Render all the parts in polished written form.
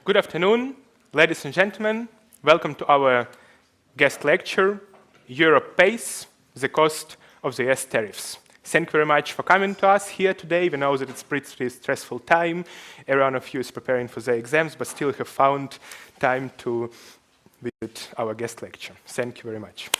Good afternoon, ladies and gentlemen. Welcome to our guest lecture, Europe Pays, the Cost of the US Tariffs. Thank you very much for coming to us here today. We know that it's a pretty stressful time. Everyone of you is preparing for their exams, but still have found time to visit our guest lecture. Thank you very much.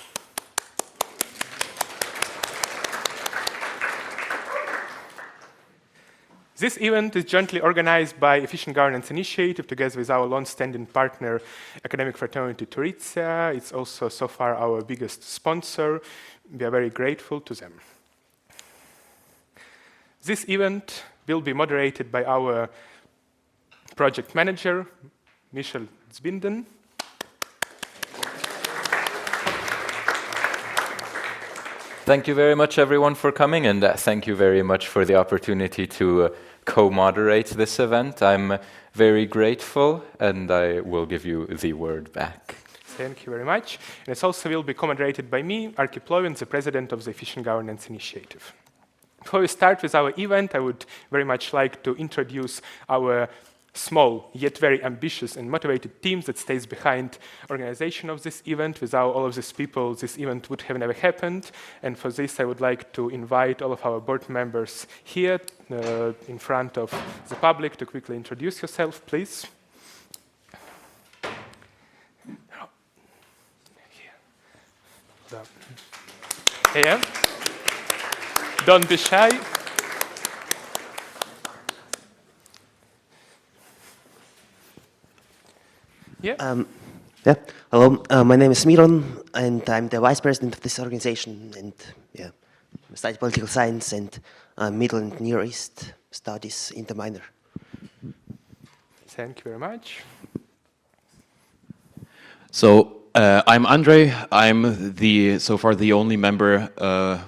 This event is jointly organized by Efficient Governance Initiative together with our long-standing partner, academic fraternity Tariffs. It's also so far our biggest sponsor. We are very grateful to them. This event will be moderated by our project manager, Michel Zbinden. Thank you very much, everyone, for coming, and thank you very much for the opportunity to co-moderate this event. I'm very grateful, and I will give you the word back. Thank you very much. And it also will be co-moderated by me, Arki Plovin, the president of the Efficient Governance Initiative. Before we start with our event, I would very much like to introduce our small yet very ambitious and motivated team that stays behind organization of this event. Without all of these people, this event would have never happened. And for this, I would like to invite all of our board members here in front of the public to quickly introduce yourself, please. Here. Don't be shy. Yeah. Hello, my name is Miron, and I'm the vice president of this organization. And I study political science and Middle and Near East studies in the minor. Thank you very much. So I'm Andre. I'm so far the only member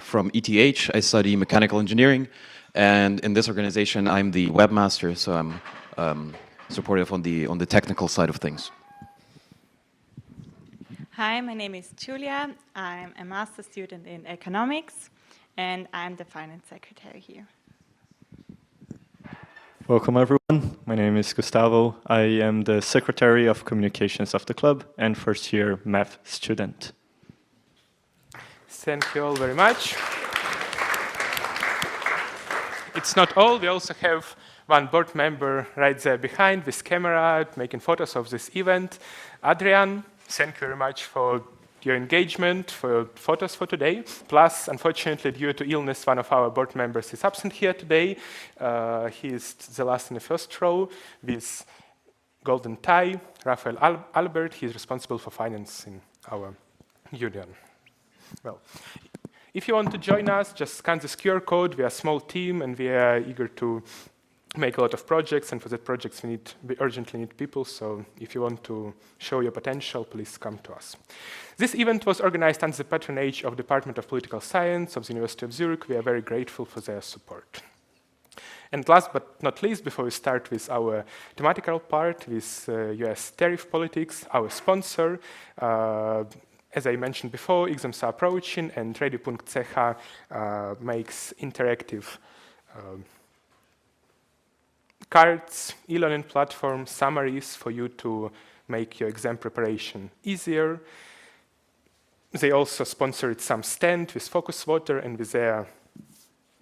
from ETH. I study mechanical engineering, and in this organization, I'm the webmaster. So I'm supportive on the technical side of things. Hi, my name is Julia. I'm a master's student in economics, and I'm the finance secretary here. Welcome, everyone. My name is Gustavo. I am the secretary of communications of the club and first-year math student. Thank you all very much. It's not all. We also have one board member right there behind with camera, making photos of this event. Adrian, thank you very much for your engagement, for your photos for today. Plus, unfortunately, due to illness, one of our board members is absent here today. He is the last in the first row with golden tie, Rafael Albert. He is responsible for finance in our union. Well, if you want to join us, just scan this QR code. We are a small team, and we are eager to make a lot of projects, and for that projects we urgently need people, so if you want to show your potential, please come to us. This event was organized under the patronage of the Department of Political Science of the University of Zurich. We are very grateful for their support. And last but not least, before we start with our thematical part, with US tariff politics, our sponsor, as I mentioned before, exams are approaching, and Radio.ch makes interactive cards, e-learning platform, summaries for you to make your exam preparation easier. They also sponsored some stand with focus water and with their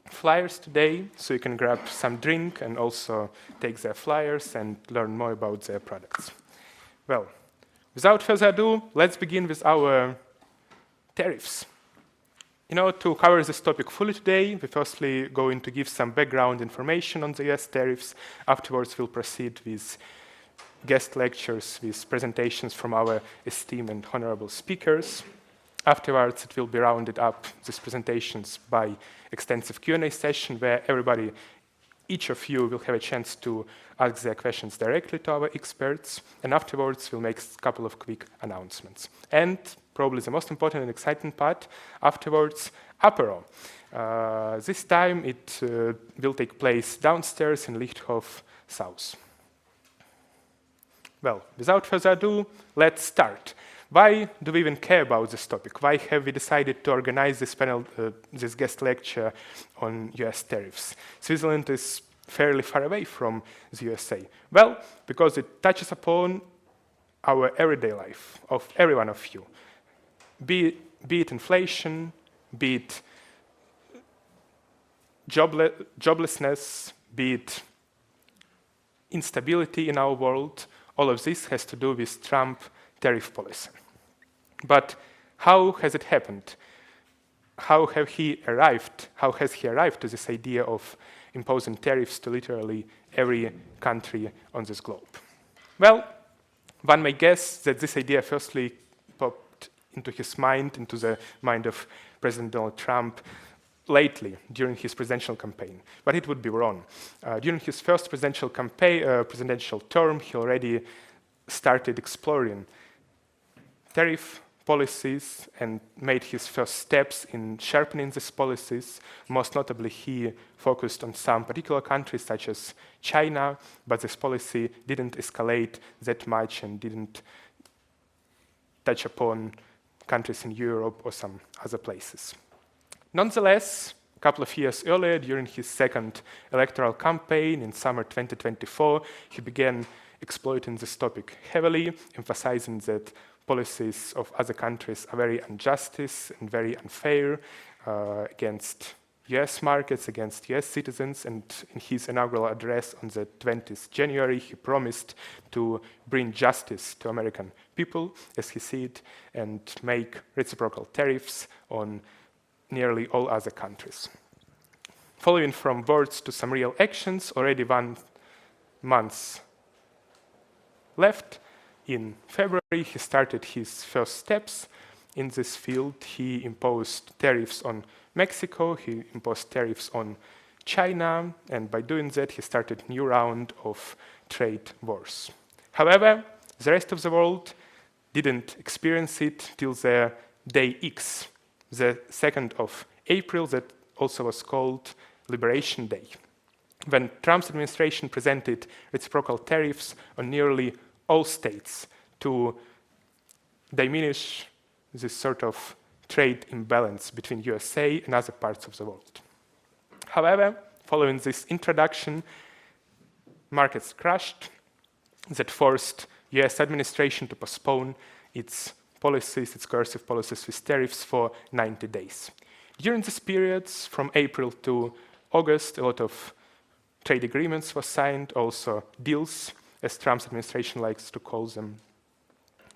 flyers today, so you can grab some drink and also take their flyers and learn more about their products. Well, without further ado, let's begin with our tariffs. To cover this topic fully today, we're firstly going to give some background information on the US tariffs. Afterwards, we'll proceed with guest lectures with presentations from our esteemed and honorable speakers. Afterwards, it will be rounded up, these presentations, by extensive Q&A session where each of you will have a chance to ask their questions directly to our experts. And afterwards, we'll make a couple of quick announcements. And probably the most important and exciting part, afterwards, apero. This time, it will take place downstairs in Lichthof South. Well, without further ado, let's start. Why do we even care about this topic? Why have we decided to organize this panel, this guest lecture on US tariffs? Switzerland is fairly far away from the USA? Well, because it touches upon our everyday life of every one of you. Be it inflation, be it joblessness, be it instability in our world, all of this has to do with Trump tariff policy. But how has it happened? How has he arrived to this idea of imposing tariffs to literally every country on this globe? Well, one may guess that this idea firstly popped into the mind of President Donald Trump lately during his presidential campaign, but it would be wrong. During his first presidential term, he already started exploring tariff policies and made his first steps in sharpening these policies. Most notably, he focused on some particular countries such as China, but this policy didn't escalate that much and didn't touch upon countries in Europe or some other places. Nonetheless, a couple of years earlier, during his second electoral campaign in summer 2024, he began exploiting this topic heavily, emphasizing that policies of other countries are very unjust and very unfair against US markets, against US citizens. And in his inaugural address on the 20th January, he promised to bring justice to American people, as he said, and make reciprocal tariffs on nearly all other countries. Following from words to some real actions, already 1 month left. In February, he started his first steps in this field. He imposed tariffs on Mexico, he imposed tariffs on China, and by doing that, he started a new round of trade wars. However, the rest of the world didn't experience it till the day X, the 2nd of April, that also was called Liberation Day, when Trump's administration presented reciprocal tariffs on nearly all states to diminish this sort of trade imbalance between USA and other parts of the world. However, following this introduction, markets crashed. That forced US administration to postpone its policies, its coercive policies with tariffs for 90 days. During this period, from April to August, a lot of trade agreements were signed, also deals, as Trump's administration likes to call them.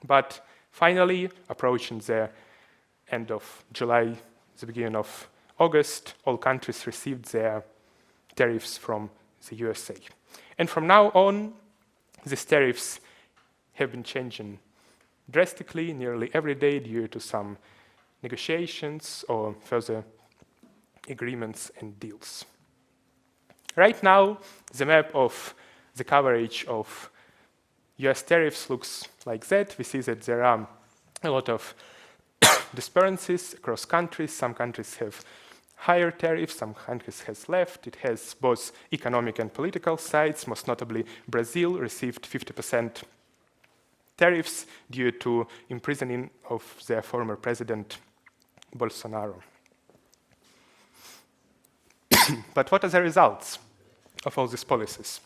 But finally, approaching the end of July, the beginning of August, all countries received their tariffs from the USA. And from now on, these tariffs have been changing drastically nearly every day due to some negotiations or further agreements and deals. Right now, the map of the coverage of US tariffs looks like that. We see that there are a lot of disparities across countries. Some countries have higher tariffs, some countries have left. It has both economic and political sides. Most notably, Brazil received 50% tariffs due to imprisoning of their former president, Bolsonaro. But what are the results of all these policies?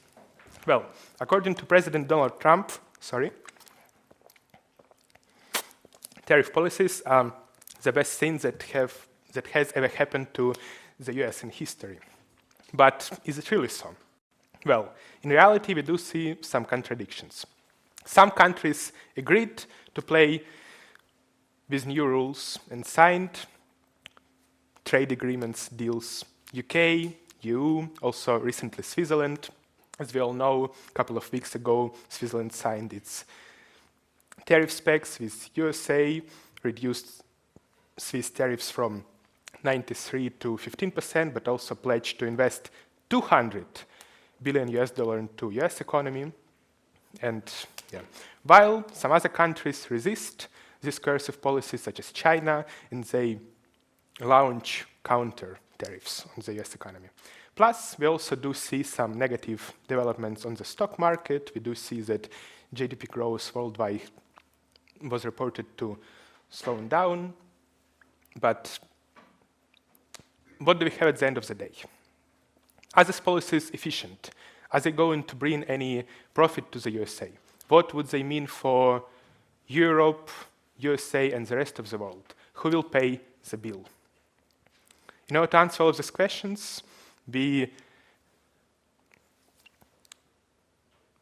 Well, according to President Donald Trump, tariff policies are the best thing that has ever happened to the US in history. But is it really so? Well, in reality, we do see some contradictions. Some countries agreed to play with new rules and signed trade agreements, deals. UK, EU, also recently Switzerland. As we all know, a couple of weeks ago, Switzerland signed its tariff specs with USA, reduced Swiss tariffs from 93 to 15%, but also pledged to invest $200 billion into US economy. And while some other countries resist these coercive policies, such as China, and they launch counter tariffs on the US economy. Plus, we also do see some negative developments on the stock market. We do see that GDP growth worldwide was reported to slow down. But what do we have at the end of the day? Are these policies efficient? Are they going to bring any profit to the USA? What would they mean for Europe, USA, and the rest of the world? Who will pay the bill? In order to answer all of these questions, we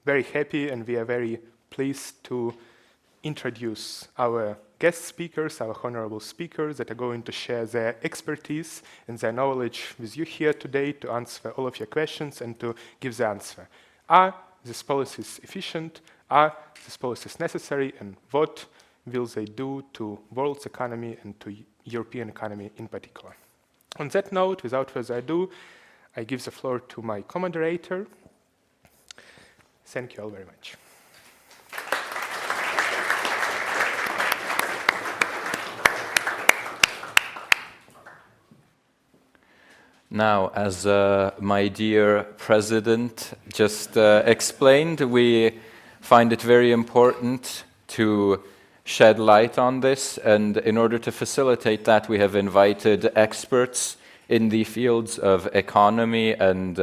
very happy and we are very pleased to introduce our guest speakers, our honorable speakers that are going to share their expertise and their knowledge with you here today to answer all of your questions and to give the answer. Are these policies efficient? Are these policies necessary? And what will they do to world's economy and to European economy in particular? On that note, without further ado, I give the floor to my co-moderator. Thank you all very much. Now, as my dear president just explained, we find it very important to shed light on this, and in order to facilitate that, we have invited experts in the fields of economy and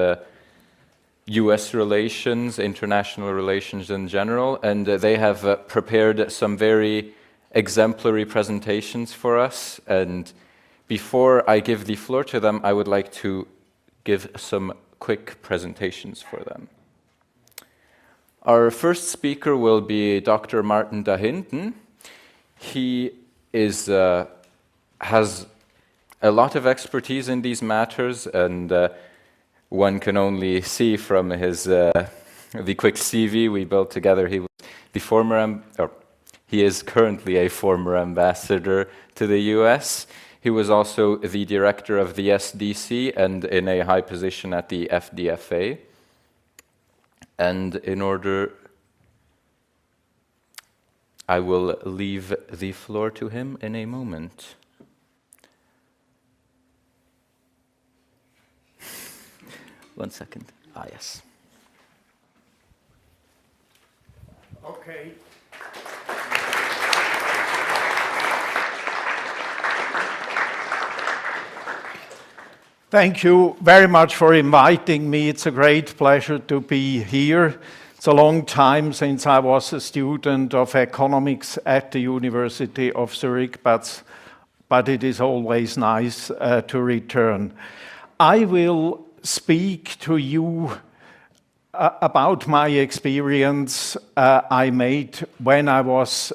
US relations, international relations in general, and they have prepared some very exemplary presentations for us. And before I give the floor to them, I would like to give some quick presentations for them. Our first speaker will be Dr. Martin Dahinden. He has a lot of expertise in these matters, and one can only see from his the quick CV we built together. He was the he is currently a former ambassador to the US. He was also the director of the SDC and in a high position at the FDFA. And in order, I will leave the floor to him in a moment. One second. Ah, yes. Okay. Thank you very much for inviting me. It's a great pleasure to be here. It's a long time since I was a student of economics at the University of Zurich, but it is always nice to return. I will speak to you about my experience I made when I was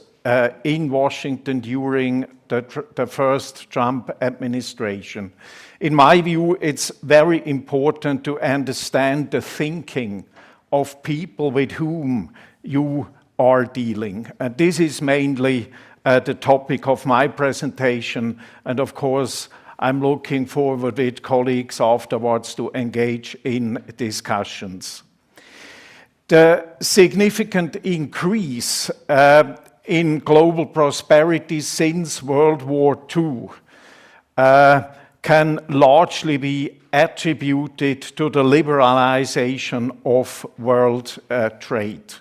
in Washington during the first Trump administration. In my view, it's very important to understand the thinking of people with whom you are dealing. And this is mainly the topic of my presentation. And of course, I'm looking forward with colleagues afterwards to engage in discussions. The significant increase in global prosperity since World War II can largely be attributed to the liberalization of world trade.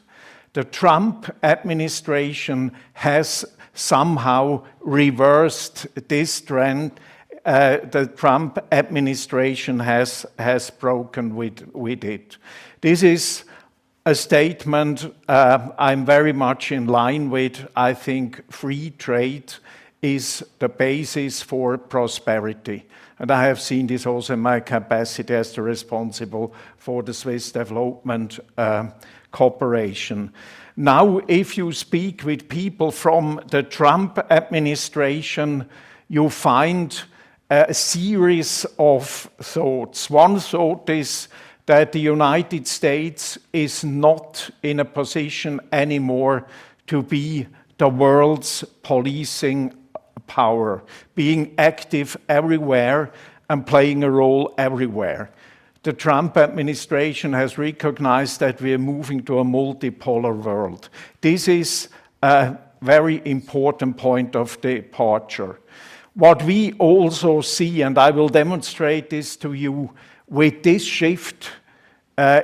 The Trump administration has somehow reversed this trend. The Trump administration has broken with it. This is a statement I'm very much in line with. I think free trade is the basis for prosperity. And I have seen this also in my capacity as the responsible for the Swiss Development Corporation. Now, if you speak with people from the Trump administration, you find a series of thoughts. One thought is that the United States is not in a position anymore to be the world's policing power, being active everywhere and playing a role everywhere. The Trump administration has recognized that we are moving to a multipolar world. This is a very important point of departure. What we also see, and I will demonstrate this to you, with this shift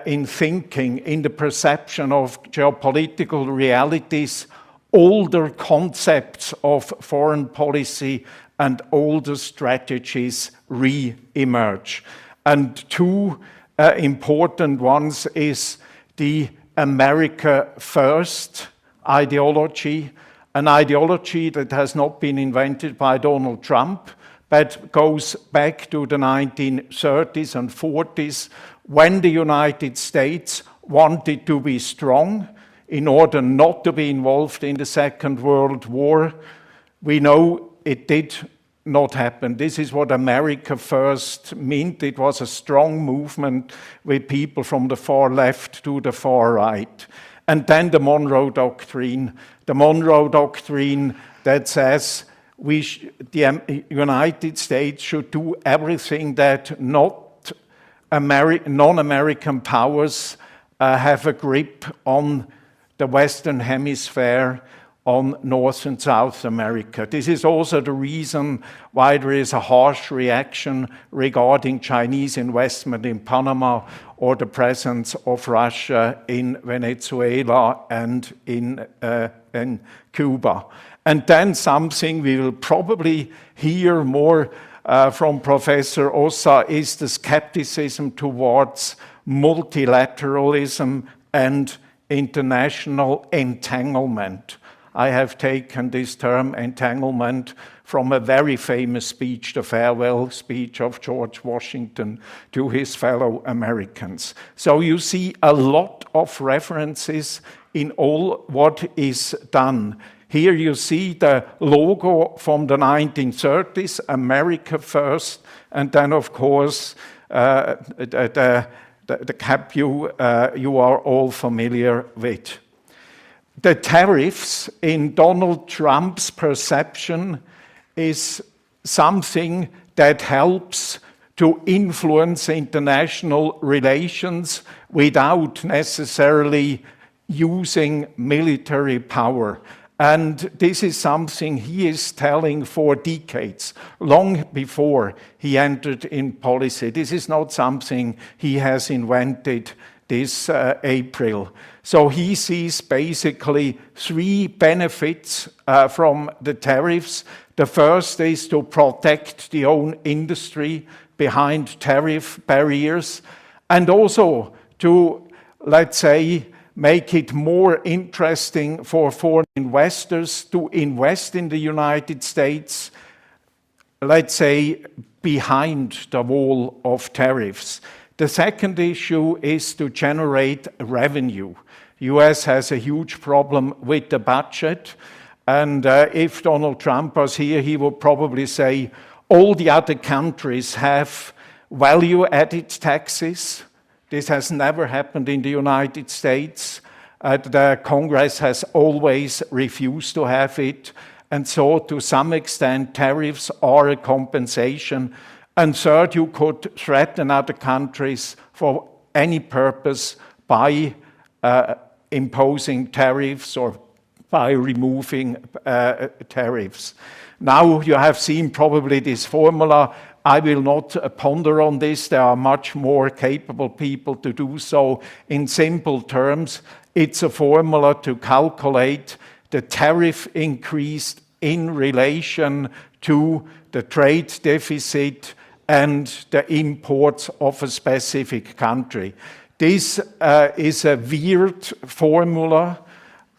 in thinking, in the perception of geopolitical realities, older concepts of foreign policy and older strategies re-emerge. And two important ones is the America First ideology, an ideology that has not been invented by Donald Trump, but goes back to the 1930s and 40s, when the United States wanted to be strong in order not to be involved in the Second World War. We know it did not happen. This is what America First meant. It was a strong movement with people from the far left to the far right. And then the Monroe Doctrine. The Monroe Doctrine that says the United States should do everything that non-American powers have a grip on the Western Hemisphere, on North and South America. This is also the reason why there is a harsh reaction regarding Chinese investment in Panama or the presence of Russia in Venezuela and in Cuba. And then something we will probably hear more from Professor Ossa is the skepticism towards multilateralism and international entanglement. I have taken this term entanglement from a very famous speech, the farewell speech of George Washington to his fellow Americans. So you see a lot of references in all what is done. Here you see the logo from the 1930s, America First, and then of course the cap you are all familiar with. The tariffs, in Donald Trump's perception, is something that helps to influence international relations without necessarily using military power. And this is something he is telling for decades, long before he entered in policy. This is not something he has invented this April. So he sees basically three benefits from the tariffs. The first is to protect the own industry behind tariff barriers, and also to, let's say, make it more interesting for foreign investors to invest in the United States, let's say, behind the wall of tariffs. The second issue is to generate revenue. US has a huge problem with the budget, and if Donald Trump was here, he would probably say all the other countries have value-added taxes. This has never happened in the United States. The Congress has always refused to have it, and so to some extent tariffs are a compensation. And third, you could threaten other countries for any purpose by imposing tariffs or by removing tariffs. Now you have seen probably this formula. I will not ponder on this. There are much more capable people to do so. In simple terms, it's a formula to calculate the tariff increase in relation to the trade deficit and the imports of a specific country. This is a weird formula.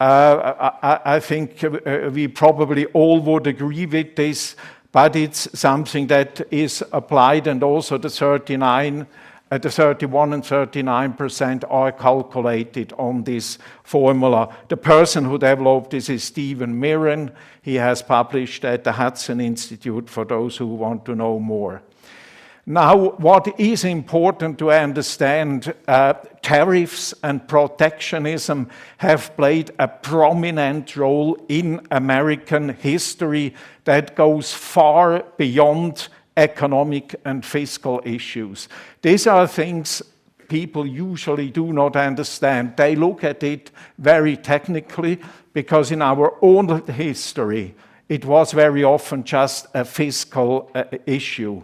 I think we probably all would agree with this, but it's something that is applied, and also the 31 and 39% are calculated on this formula. The person who developed this is Stephen Mirren. He has published at the Hudson Institute for those who want to know more. Now, what is important to understand, tariffs and protectionism have played a prominent role in American history that goes far beyond economic and fiscal issues. These are things people usually do not understand. They look at it very technically, because in our own history, it was very often just a fiscal issue.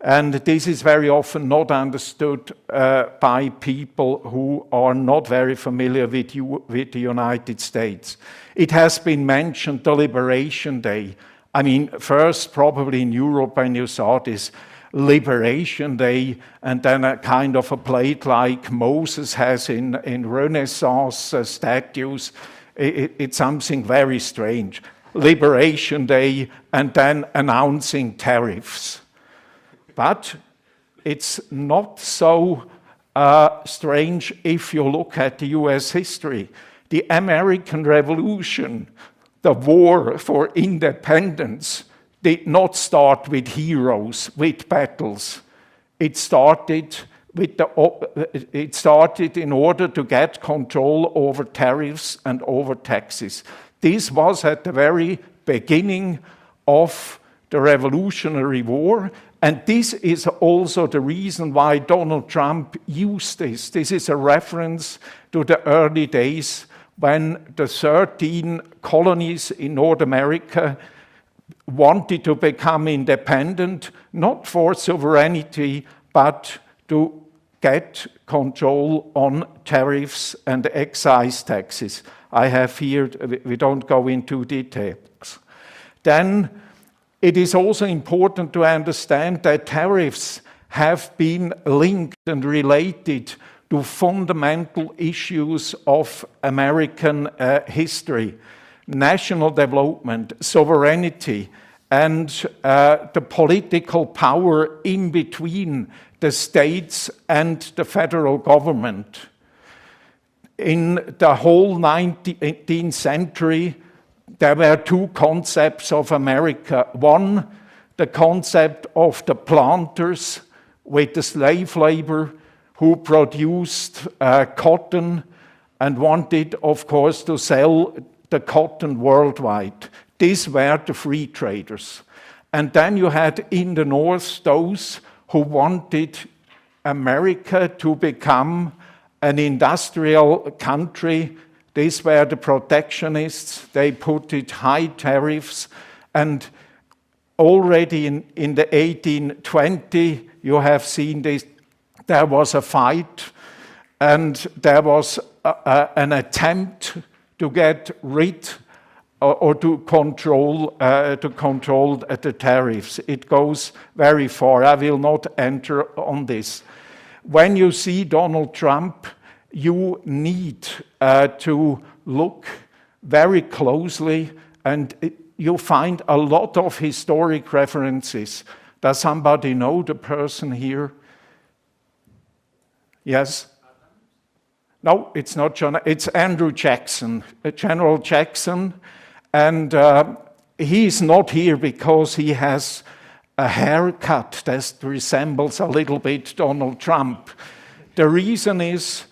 And this is very often not understood by people who are not very familiar with the United States. It has been mentioned, the Liberation Day. I mean, first, probably in Europe, when you saw this, Liberation Day, and then a kind of a plate like Moses has in Renaissance statues. It's something very strange. Liberation Day, and then announcing tariffs. But it's not so strange if you look at the US history. The American Revolution, the war for independence, did not start with heroes, with battles. It started in order to get control over tariffs and over taxes. This was at the very beginning of the Revolutionary War, and this is also the reason why Donald Trump used this. This is a reference to the early days when the 13 colonies in North America wanted to become independent, not for sovereignty, but to get control on tariffs and excise taxes. I have here, we don't go into details. Then it is also important to understand that tariffs have been linked and related to fundamental issues of American history: national development, sovereignty, and the political power in between the states and the federal government. In the whole 19th century, there were two concepts of America. One, the concept of the planters with the slave labor who produced cotton and wanted, of course, to sell the cotton worldwide. These were the free traders. And then you had in the North those who wanted America to become an industrial country. These were the protectionists. They put it high tariffs. And already in the 1820, you have seen this, there was a fight and there was an attempt to get rid or to control the tariffs. It goes very far. I will not enter on this. When you see Donald Trump, you need to look very closely, and you find a lot of historic references. Does somebody know the person here? Yes? No, it's not John. It's Andrew Jackson, General Jackson. And he's not here because he has a haircut that resembles a little bit Donald Trump. The reason is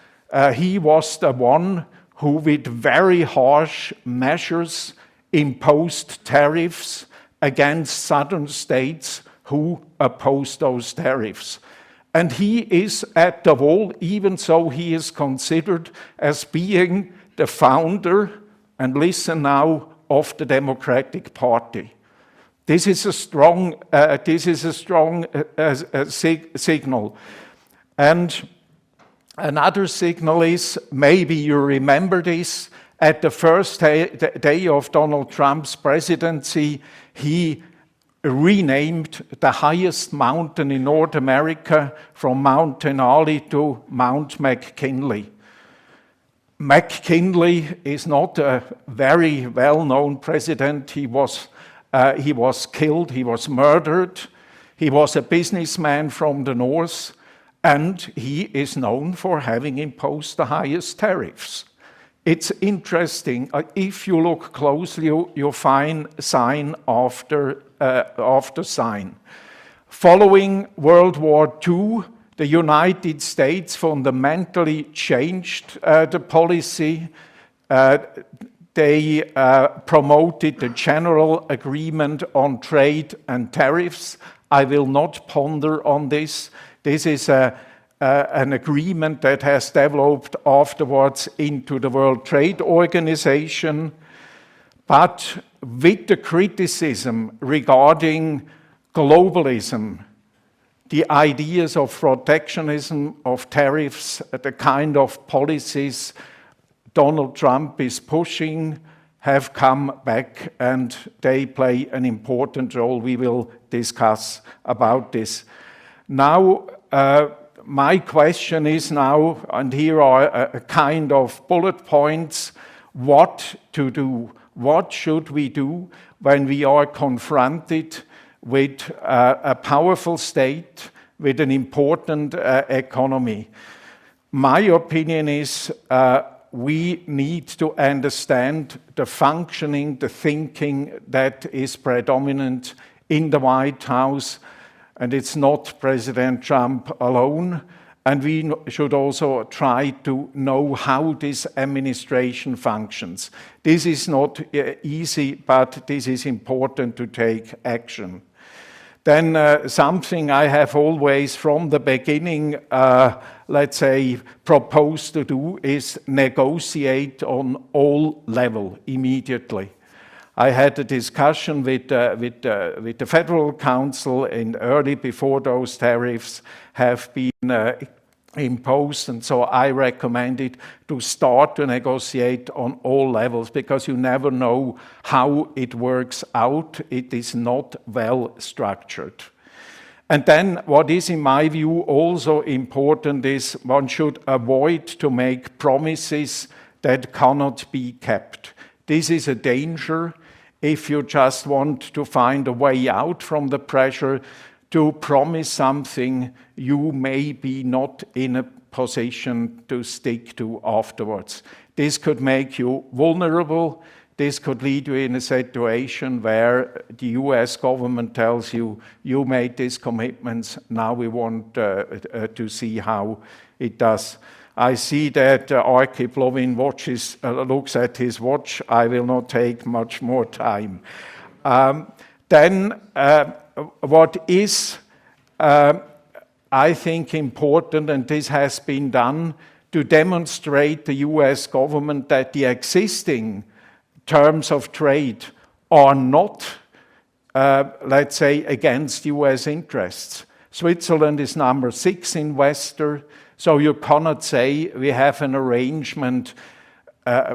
he was the one who, with very harsh measures, imposed tariffs against southern states who opposed those tariffs. And he is at the wall, even so he is considered as being the founder, and listen now, of the Democratic Party. This is a strong signal. And another signal is, maybe you remember this, at the first day of Donald Trump's presidency, he renamed the highest mountain in North America from Mount Denali to Mount McKinley. McKinley is not a very well-known president. He was killed, he was murdered. He was a businessman from the north, and he is known for having imposed the highest tariffs. It's interesting. If you look closely, you'll find sign after sign. Following World War II, the United States fundamentally changed the policy. They promoted the General Agreement on Trade and Tariffs. I will not ponder on this. This is an agreement that has developed afterwards into the World Trade Organization. But with the criticism regarding globalism, the ideas of protectionism, of tariffs, the kind of policies Donald Trump is pushing have come back, and they play an important role. We will discuss about this. Now, my question is now, and here are a kind of bullet points, what to do. What should we do when we are confronted with a powerful state, with an important economy? My opinion is we need to understand the functioning, the thinking that is predominant in the White House, and it's not President Trump alone. And we should also try to know how this administration functions. This is not easy, but this is important to take action. Then something I have always from the beginning, let's say, proposed to do is negotiate on all levels immediately. I had a discussion with the Federal Council early before those tariffs have been imposed, and so I recommended to start to negotiate on all levels, because you never know how it works out. It is not well structured. And then what is, in my view, also important is one should avoid to make promises that cannot be kept. This is a danger if you just want to find a way out from the pressure to promise something you may be not in a position to stick to afterwards. This could make you vulnerable. This could lead you in a situation where the US government tells you, you made these commitments, now we want to see how it does. I see that Archie Blovin looks at his watch. I will not take much more time. Then what is, I think, important, and this has been done, to demonstrate the US government that the existing terms of trade are not, let's say, against US interests. Switzerland is number 6 investor, so you cannot say we have an arrangement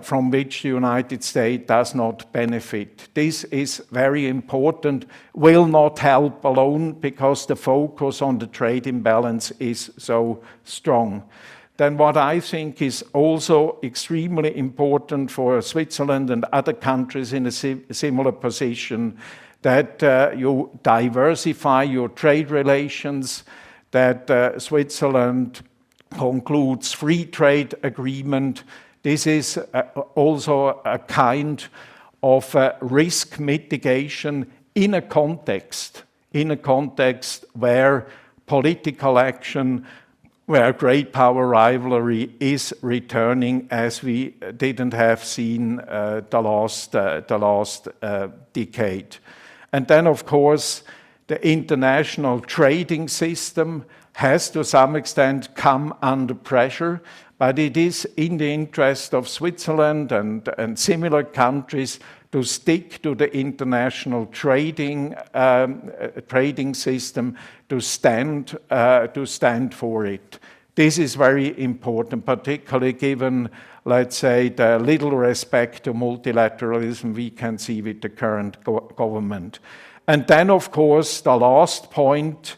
from which the United States does not benefit. This is very important, will not help alone because the focus on the trade imbalance is so strong. Then what I think is also extremely important for Switzerland and other countries in a similar position, that you diversify your trade relations, that Switzerland concludes free trade agreement. This is also a kind of risk mitigation in a context where political action, where great power rivalry is returning, as we didn't have seen the last decade. And then, of course, the international trading system has to some extent come under pressure, but it is in the interest of Switzerland and similar countries to stick to the international trading system, to stand for it. This is very important, particularly given, let's say, the little respect to multilateralism we can see with the current government. And then, of course, the last point,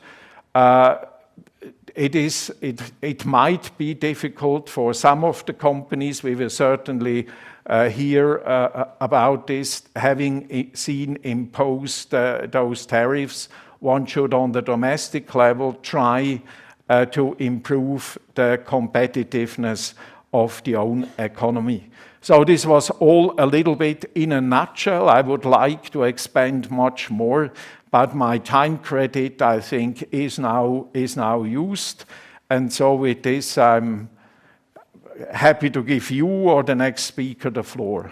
it might be difficult for some of the companies. We will certainly hear about this, having seen imposed those tariffs. One should, on the domestic level, try to improve the competitiveness of the own economy. So this was all a little bit in a nutshell. I would like to expand much more, but my time credit, I think, is now used. And so with this, I'm happy to give you or the next speaker the floor.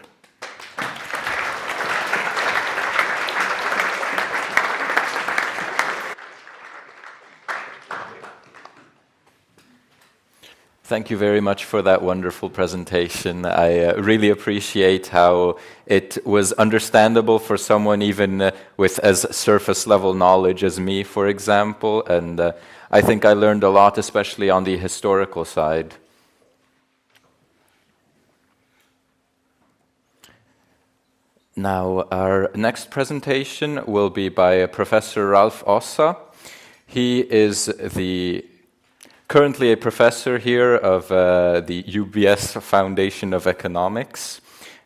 Thank you very much for that wonderful presentation. I really appreciate how it was understandable for someone even with as surface level knowledge as me, for example. And I think I learned a lot, especially on the historical side. Now, our next presentation will be by Professor Ralph Ossa. He is currently a professor here of the UBS Foundation of Economics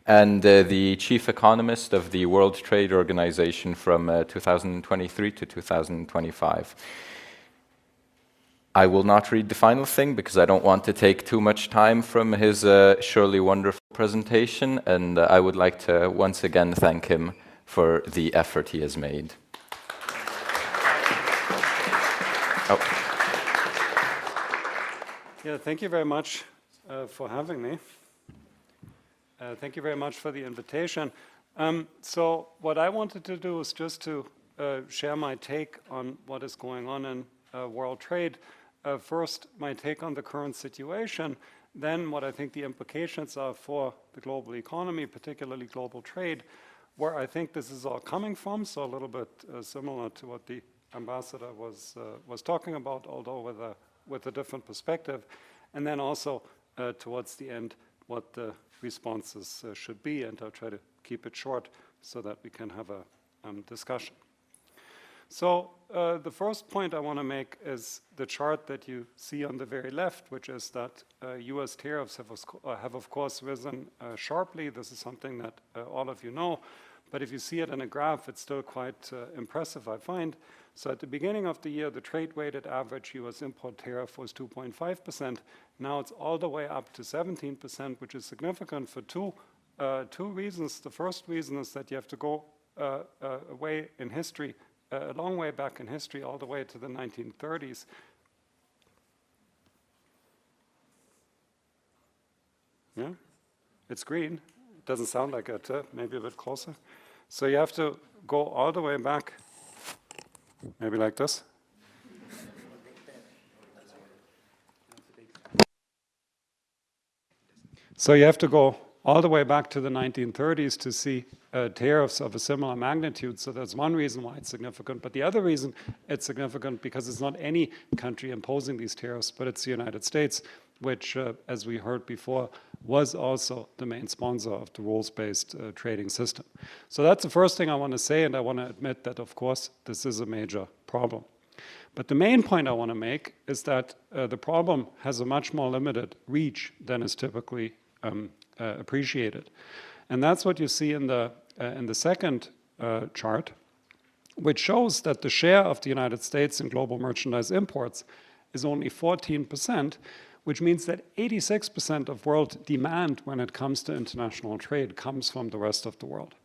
and the chief economist of the World Trade Organization from 2023 to 2025. I will not read the final thing because I don't want to take too much time from his surely wonderful presentation, and I would like to once again thank him for the effort he has made. Oh. Yeah, thank you very much for having me. Thank you very much for the invitation. So what I wanted to do is just to share my take on what is going on in world trade. First, my take on the current situation, then what I think the implications are for the global economy, particularly global trade, where I think this is all coming from, so a little bit similar to what the ambassador was talking about, although with a different perspective, and then also towards the end, what the responses should be, and I'll try to keep it short so that we can have a discussion. So the first point I want to make is the chart that you see on the very left, which is that US tariffs have of course risen sharply. This is something that all of you know, but if you see it in a graph, it's still quite impressive, I find. So at the beginning of the year, the trade-weighted average US import tariff was 2.5%. Now it's all the way up to 17%, which is significant for two reasons. The first reason is that you have to go away in history, a long way back in history, all the way to the 1930s. Yeah, it's green. It doesn't sound like it, maybe a bit closer. So you have to go all the way back, maybe like this. So you have to go all the way back to the 1930s to see tariffs of a similar magnitude. So that's one reason why it's significant. But the other reason it's significant because it's not any country imposing these tariffs, but it's the United States, which, as we heard before, was also the main sponsor of the rules-based trading system. So that's the first thing I want to say, and I want to admit that, of course, this is a major problem. But the main point I want to make is that the problem has a much more limited reach than is typically appreciated. And that's what you see in the second chart, which shows that the share of the United States in global merchandise imports is only 14%, which means that 86% of world demand when it comes to international trade comes from the rest of the world.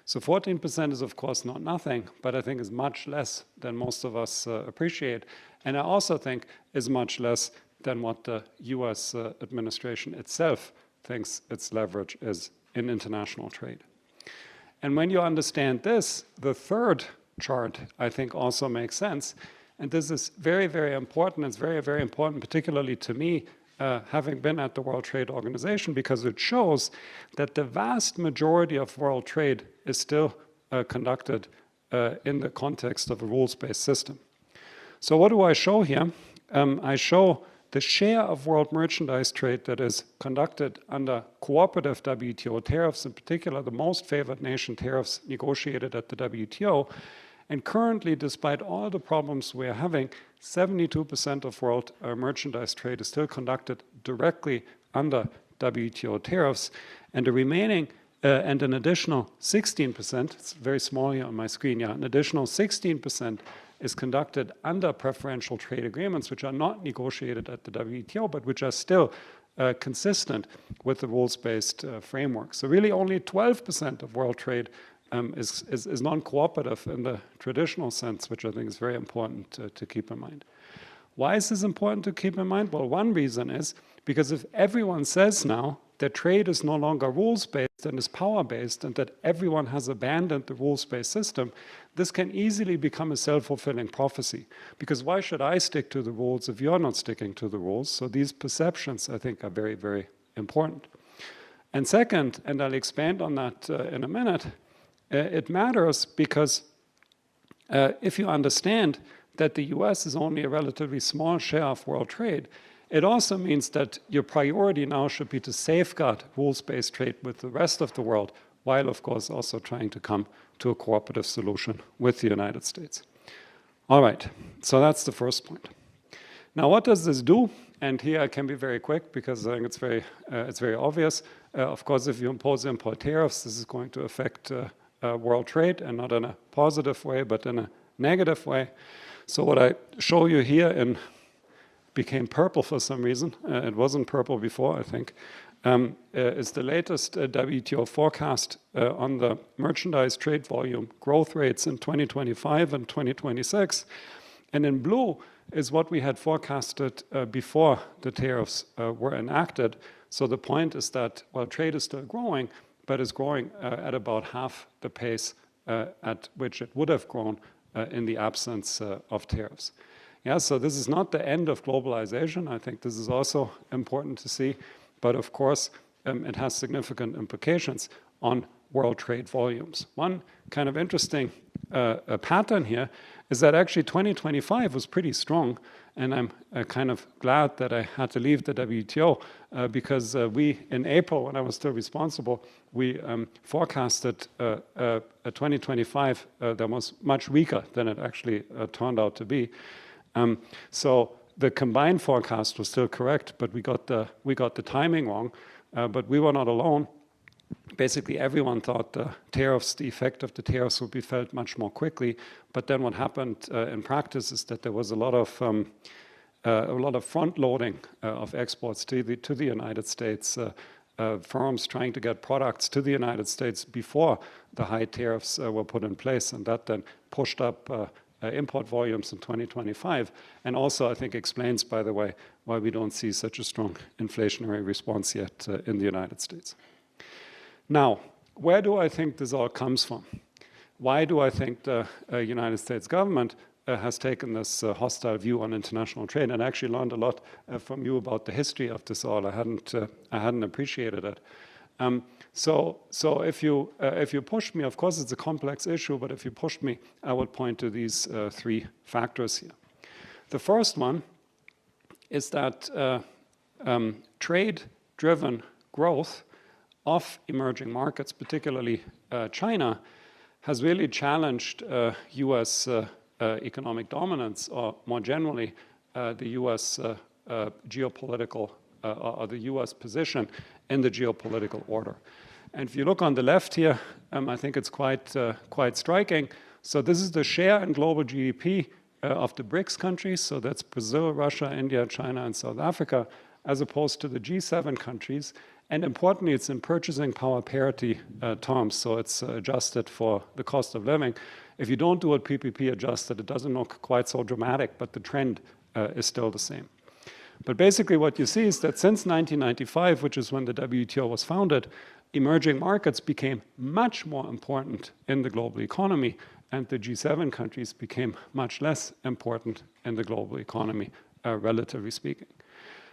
So 14% is, of course, not nothing, but I think is much less than most of us appreciate. And I also think is much less than what the US administration itself thinks its leverage is in international trade. And when you understand this, the third chart, I think, also makes sense. And this is very, very important. It's very, very important, particularly to me, having been at the World Trade Organization, because it shows that the vast majority of world trade is still conducted in the context of a rules-based system. So what do I show here? I show the share of world merchandise trade that is conducted under cooperative WTO tariffs, in particular the most favored nation tariffs negotiated at the WTO. And currently, despite all the problems we're having, 72% of world merchandise trade is still conducted directly under WTO tariffs, and the remaining and an additional 16%, it's very small here on my screen, yeah, an additional 16% is conducted under preferential trade agreements, which are not negotiated at the WTO, but which are still consistent with the rules-based framework. So really only 12% of world trade is non-cooperative in the traditional sense, which I think is very important to keep in mind. Why is this important to keep in mind? Well, one reason is because if everyone says now that trade is no longer rules-based and is power-based, and that everyone has abandoned the rules-based system, this can easily become a self-fulfilling prophecy. Because why should I stick to the rules if you're not sticking to the rules? So these perceptions, I think, are very, very important. And second, and I'll expand on that in a minute, it matters because if you understand that the US is only a relatively small share of world trade, it also means that your priority now should be to safeguard rules-based trade with the rest of the world, while, of course, also trying to come to a cooperative solution with the United States. All right, so that's the first point. Now, what does this do? And here I can be very quick because I think it's very obvious. Of course, if you impose import tariffs, this is going to affect world trade, and not in a positive way, but in a negative way. So what I show you here in became purple for some reason. It wasn't purple before, I think. Is the latest WTO forecast on the merchandise trade volume growth rates in 2025 and 2026. And in blue is what we had forecasted before the tariffs were enacted. So the point is that while trade is still growing, but is growing at about half the pace at which it would have grown in the absence of tariffs. Yeah, so this is not the end of globalization. I think this is also important to see. But of course, it has significant implications on world trade volumes. One kind of interesting pattern here is that actually 2025 was pretty strong. And I'm kind of glad that I had to leave the WTO because we, in April, when I was still responsible, we forecasted a 2025 that was much weaker than it actually turned out to be. So the combined forecast was still correct, but we got the timing wrong. But we were not alone. Basically, everyone thought the effect of the tariffs would be felt much more quickly. But then what happened in practice is that there was a lot of front loading of exports to the United States. Firms trying to get products to the United States before the high tariffs were put in place, and that then pushed up import volumes in 2025, and also I think explains, by the way, why we don't see such a strong inflationary response yet in the United States. Now, where do I think this all comes from? Why do I think the United States government has taken this hostile view on international trade? And I actually learned a lot from you about the history of this all. I hadn't appreciated it. So if you push me, of course it's a complex issue, but if you push me, I would point to these three factors here. The first one is that trade-driven growth of emerging markets, particularly China, has really challenged US economic dominance, or more generally, the US geopolitical or the US position in the geopolitical order. And if you look on the left here, I think it's quite striking. So this is the share in global GDP of the BRICS countries. So that's Brazil, Russia, India, China, and South Africa, as opposed to the G7 countries. And importantly, it's in purchasing power parity terms. So it's adjusted for the cost of living. If you don't do it PPP adjusted, it doesn't look quite so dramatic, but the trend is still the same. But basically what you see is that since 1995, which is when the WTO was founded, emerging markets became much more important in the global economy, and the G7 countries became much less important in the global economy, relatively speaking.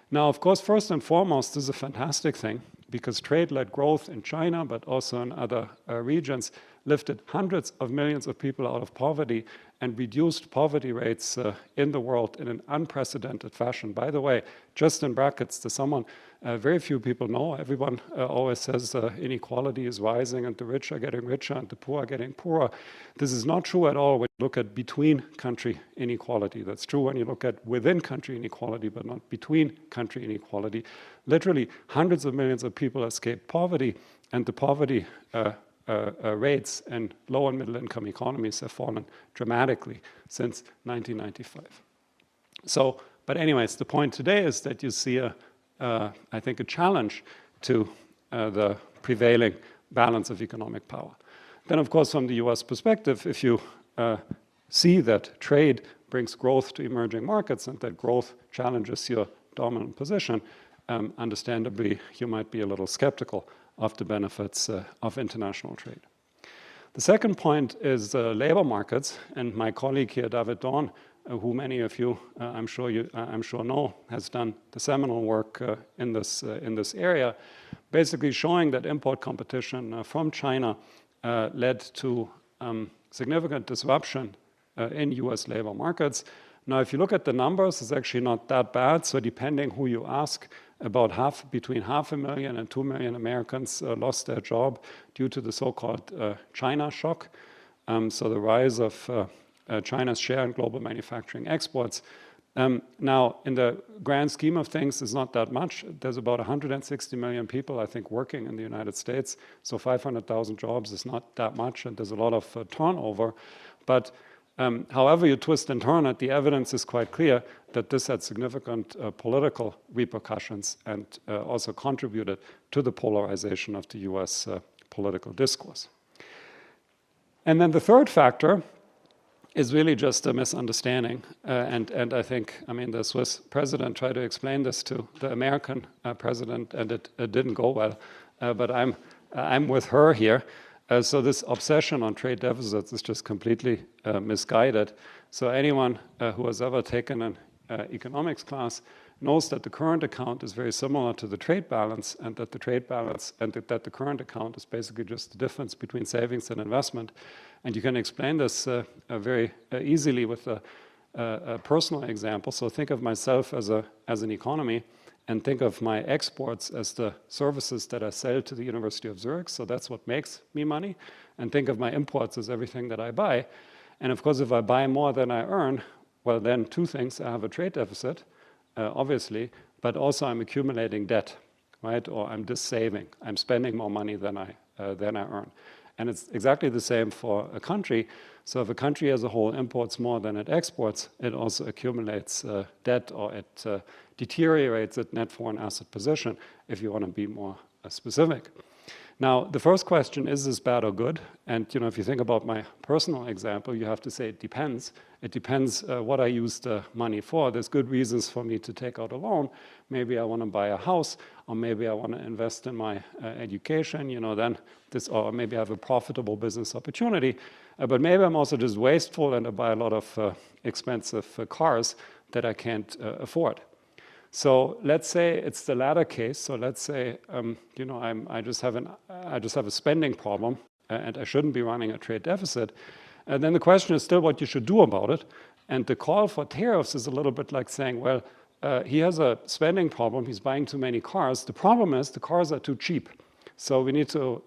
Now, of course, first and foremost, this is a fantastic thing because trade-led growth in China, but also in other regions, lifted hundreds of millions of people out of poverty and reduced poverty rates in the world in an unprecedented fashion. By the way, just in brackets, to someone very few people know, everyone always says inequality is rising and the rich are getting richer and the poor are getting poorer. This is not true at all when you look at between-country inequality. That's true when you look at within-country inequality, but not between-country inequality. Literally, hundreds of millions of people escaped poverty, and the poverty rates in low and middle income economies have fallen dramatically since 1995. So, but anyways, the point today is that you see I think a challenge to the prevailing balance of economic power. Then, of course, from the US perspective, if you see that trade brings growth to emerging markets and that growth challenges your dominant position, understandably, you might be a little skeptical of the benefits of international trade. The second point is labor markets, and my colleague here, David Dorn, who many of you, I'm sure know, has done the seminal work in this area, basically showing that import competition from China led to significant disruption in US labor markets. Now, if you look at the numbers, it's actually not that bad. So depending who you ask, about between 500,000 and 2 million Americans lost their job due to the so-called China shock. So the rise of China's share in global manufacturing exports. Now, in the grand scheme of things, it's not that much. There's about 160 million people, I think, working in the United States. So 500,000 jobs is not that much, and there's a lot of turnover. But however you twist and turn it, the evidence is quite clear that this had significant political repercussions and also contributed to the polarization of the US political discourse. And then the third factor is really just a misunderstanding. And I think, I mean, the Swiss president tried to explain this to the American president, and it didn't go well. But I'm with her here. So this obsession on trade deficits is just completely misguided. So anyone who has ever taken an economics class knows that the current account is very similar to the trade balance, and that the trade balance and that the current account is basically just the difference between savings and investment. And you can explain this very easily with a personal example. So think of myself as an economy, and think of my exports as the services that I sell to the University of Zurich. So that's what makes me money. And think of my imports as everything that I buy. And of course, if I buy more than I earn, well, then two things: I have a trade deficit, obviously, but also I'm accumulating debt, right? Or I'm just saving. I'm spending more money than I earn. And it's exactly the same for a country. So if a country as a whole imports more than it exports, it also accumulates debt, or it deteriorates its net foreign asset position, if you want to be more specific. Now, the first question, is this bad or good? And if you think about my personal example, you have to say it depends. It depends what I use the money for. There's good reasons for me to take out a loan. Maybe I want to buy a house, or maybe I want to invest in my education, then this, or maybe I have a profitable business opportunity. But maybe I'm also just wasteful, and I buy a lot of expensive cars that I can't afford. So let's say it's the latter case. So let's say I just have a spending problem, and I shouldn't be running a trade deficit. And then the question is still what you should do about it. And the call for tariffs is a little bit like saying, well, he has a spending problem. He's buying too many cars. The problem is the cars are too cheap. So we need to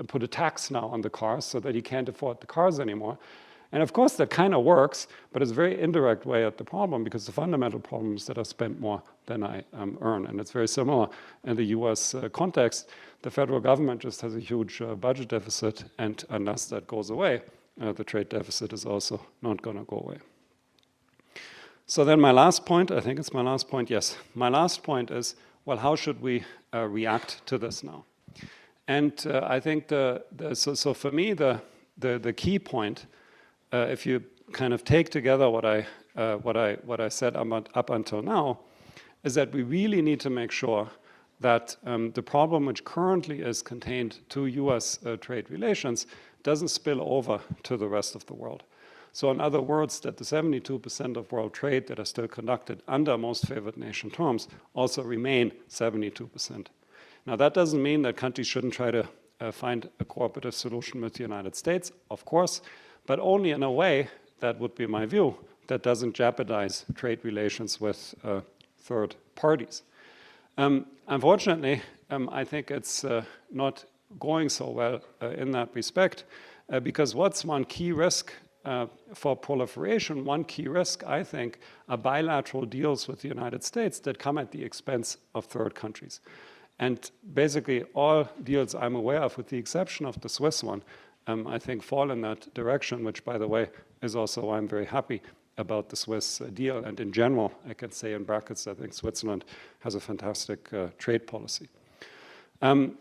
put a tax now on the cars so that he can't afford the cars anymore. And of course, that kind of works, but it's a very indirect way at the problem, because the fundamental problem is that I spend more than I earn. And it's very similar in the US context. The federal government just has a huge budget deficit, and unless that goes away, the trade deficit is also not going to go away. So then my last point, I think it's my last point, yes. My last point is, well, how should we react to this now? And I think so for me, the key point, if you kind of take together what I said up until now, is that we really need to make sure that the problem which currently is contained to US trade relations doesn't spill over to the rest of the world. So in other words, that the 72% of world trade that are still conducted under most favored nation terms also remain 72%. Now that doesn't mean that countries shouldn't try to find a cooperative solution with the United States, of course, but only in a way, that would be my view, that doesn't jeopardize trade relations with third parties. Unfortunately, I think it's not going so well in that respect, because what's one key risk for proliferation? One key risk, I think, are bilateral deals with the United States that come at the expense of third countries. And basically all deals I'm aware of, with the exception of the Swiss one, I think fall in that direction, which, by the way, is also why I'm very happy about the Swiss deal. And in general, I can say in brackets, I think Switzerland has a fantastic trade policy.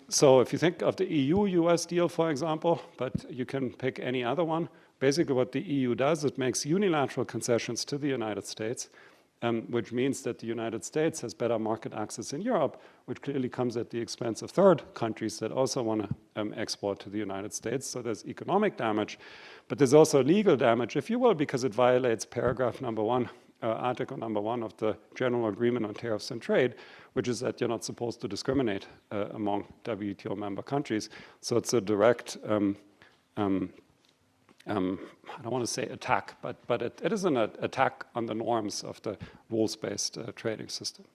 So if you think of the EU-US deal, for example, but you can pick any other one, basically what the EU does, it makes unilateral concessions to the United States, which means that the United States has better market access in Europe, which clearly comes at the expense of third countries that also want to export to the United States. So there's economic damage, but there's also legal damage, if you will, because it violates paragraph number 1, article number 1 of the General Agreement on Tariffs and Trade, which is that you're not supposed to discriminate among WTO member countries. So it's a direct I don't want to say attack, but it is an attack on the norms of the rules-based trading system.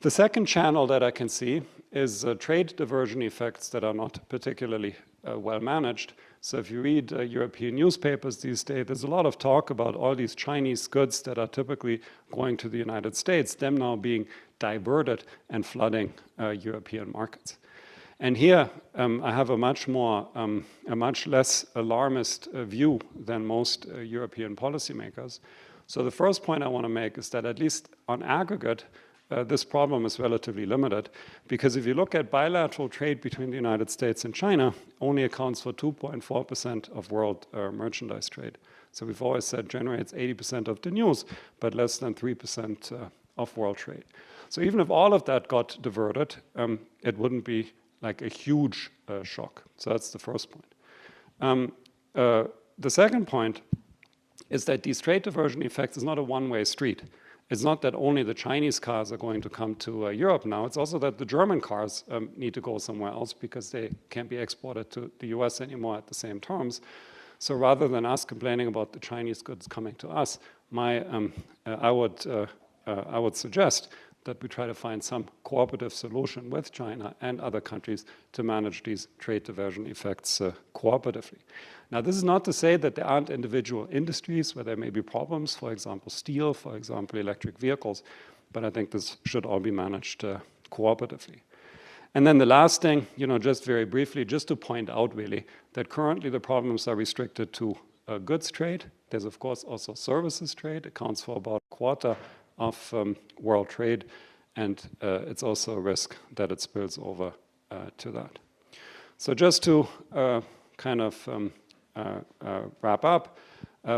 The second channel that I can see is trade diversion effects that are not particularly well managed. So if you read European newspapers these days, there's a lot of talk about all these Chinese goods that are typically going to the United States, them now being diverted and flooding European markets. And here I have a much less alarmist view than most European policymakers. So the first point I want to make is that at least on aggregate, this problem is relatively limited, because if you look at bilateral trade between the United States and China, only accounts for 2.4% of world merchandise trade. So we've always said generates 80% of the news, but less than 3% of world trade. So even if all of that got diverted, it wouldn't be like a huge shock. So that's the first point. The second point is that these trade diversion effects is not a one-way street. It's not that only the Chinese cars are going to come to Europe now. It's also that the German cars need to go somewhere else because they can't be exported to the US anymore at the same terms. So rather than us complaining about the Chinese goods coming to us, I would suggest that we try to find some cooperative solution with China and other countries to manage these trade diversion effects cooperatively. Now, this is not to say that there aren't individual industries where there may be problems, for example, steel, for example, electric vehicles, but I think this should all be managed cooperatively. And then the last thing, just very briefly, just to point out really that currently the problems are restricted to goods trade. There's, of course, also services trade, accounts for about a quarter of world trade, and it's also a risk that it spills over to that. So just to wrap up,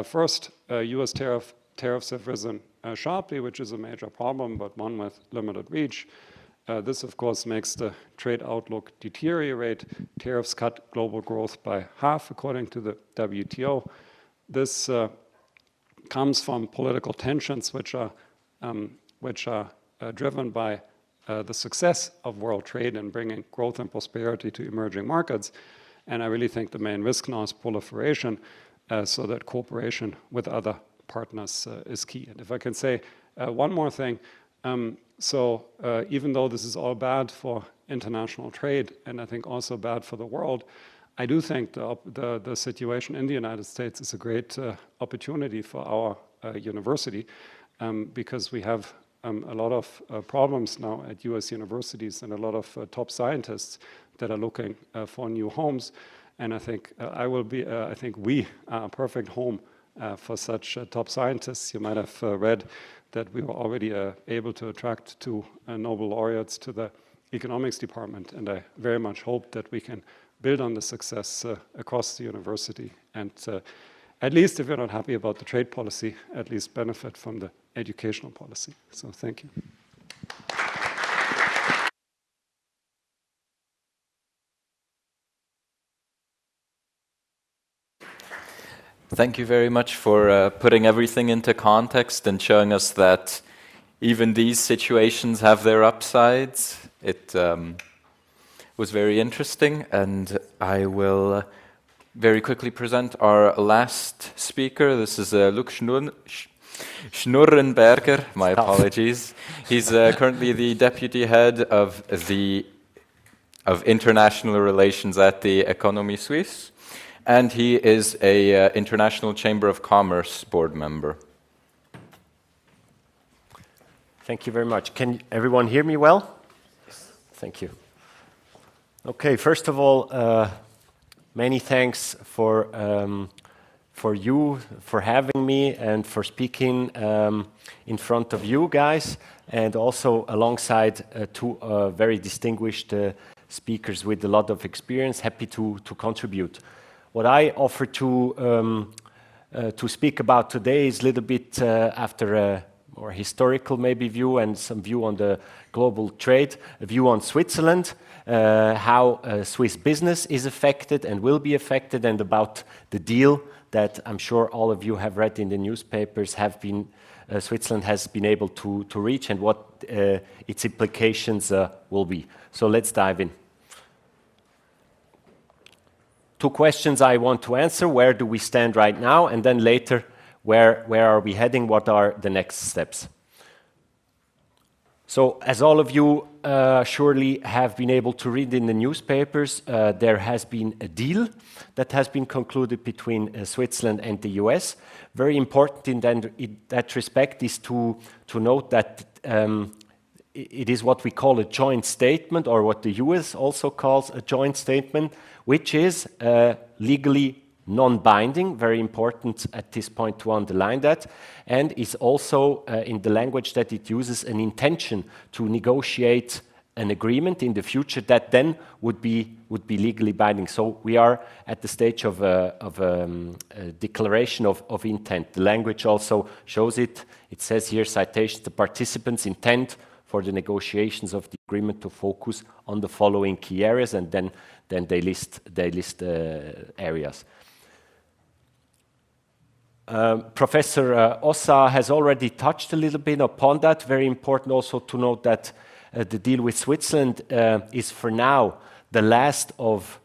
first, US tariffs have risen sharply, which is a major problem, but one with limited reach. This, of course, makes the trade outlook deteriorate. Tariffs cut global growth by half, according to the WTO. This comes from political tensions, which are driven by the success of world trade and bringing growth and prosperity to emerging markets. And I really think the main risk now is proliferation, so that cooperation with other partners is key. And if I can say one more thing, even though this is all bad for international trade, and I think also bad for the world, I do think the situation in the United States is a great opportunity for our university, because we have a lot of problems now at US universities and a lot of top scientists that are looking for new homes. And I think I think we are a perfect home for such top scientists. You might have read that we were already able to attract 2 Nobel laureates to the economics department. And I very much hope that we can build on the success across the university. And at least if you're not happy about the trade policy, at least benefit from the educational policy. So thank you. Thank you very much for putting everything into context and showing us that even these situations have their upsides. It was very interesting, and I will very quickly present our last speaker. This is Luc Schnurrenberger. My apologies. He's currently the deputy head of international relations at the Économie Suisse, and he is a International Chamber of Commerce board member. Thank you very much. Can everyone hear me well? Yes. Thank you. Okay, first of all, many thanks for you for having me and for speaking in front of you guys, and also alongside 2 very distinguished speakers with a lot of experience. Happy to contribute. What I offer to speak about today is a little bit after a more historical maybe view and some view on the global trade, a view on Switzerland, how Swiss business is affected and will be affected, and about the deal that I'm sure all of you have read in the newspapers Switzerland has been able to reach, and what its implications will be. So let's dive in. 2 questions I want to answer: where do we stand right now, and then later, where are we heading? What are the next steps? So as all of you surely have been able to read in the newspapers, there has been a deal that has been concluded between Switzerland and the US. Very important in that respect is to note that it is what we call a joint statement, or what the US also calls a joint statement, which is legally non-binding, very important at this point to underline that, and is also, in the language that it uses, an intention to negotiate an agreement in the future that then would be legally binding. So we are at the stage of a declaration of intent. The language also shows it. It says here, citation, the participants intend for the negotiations of the agreement to focus on the following key areas, and then they list areas. Professor Ossa has already touched a little bit upon that. Very important also to note that the deal with Switzerland is for now the last of,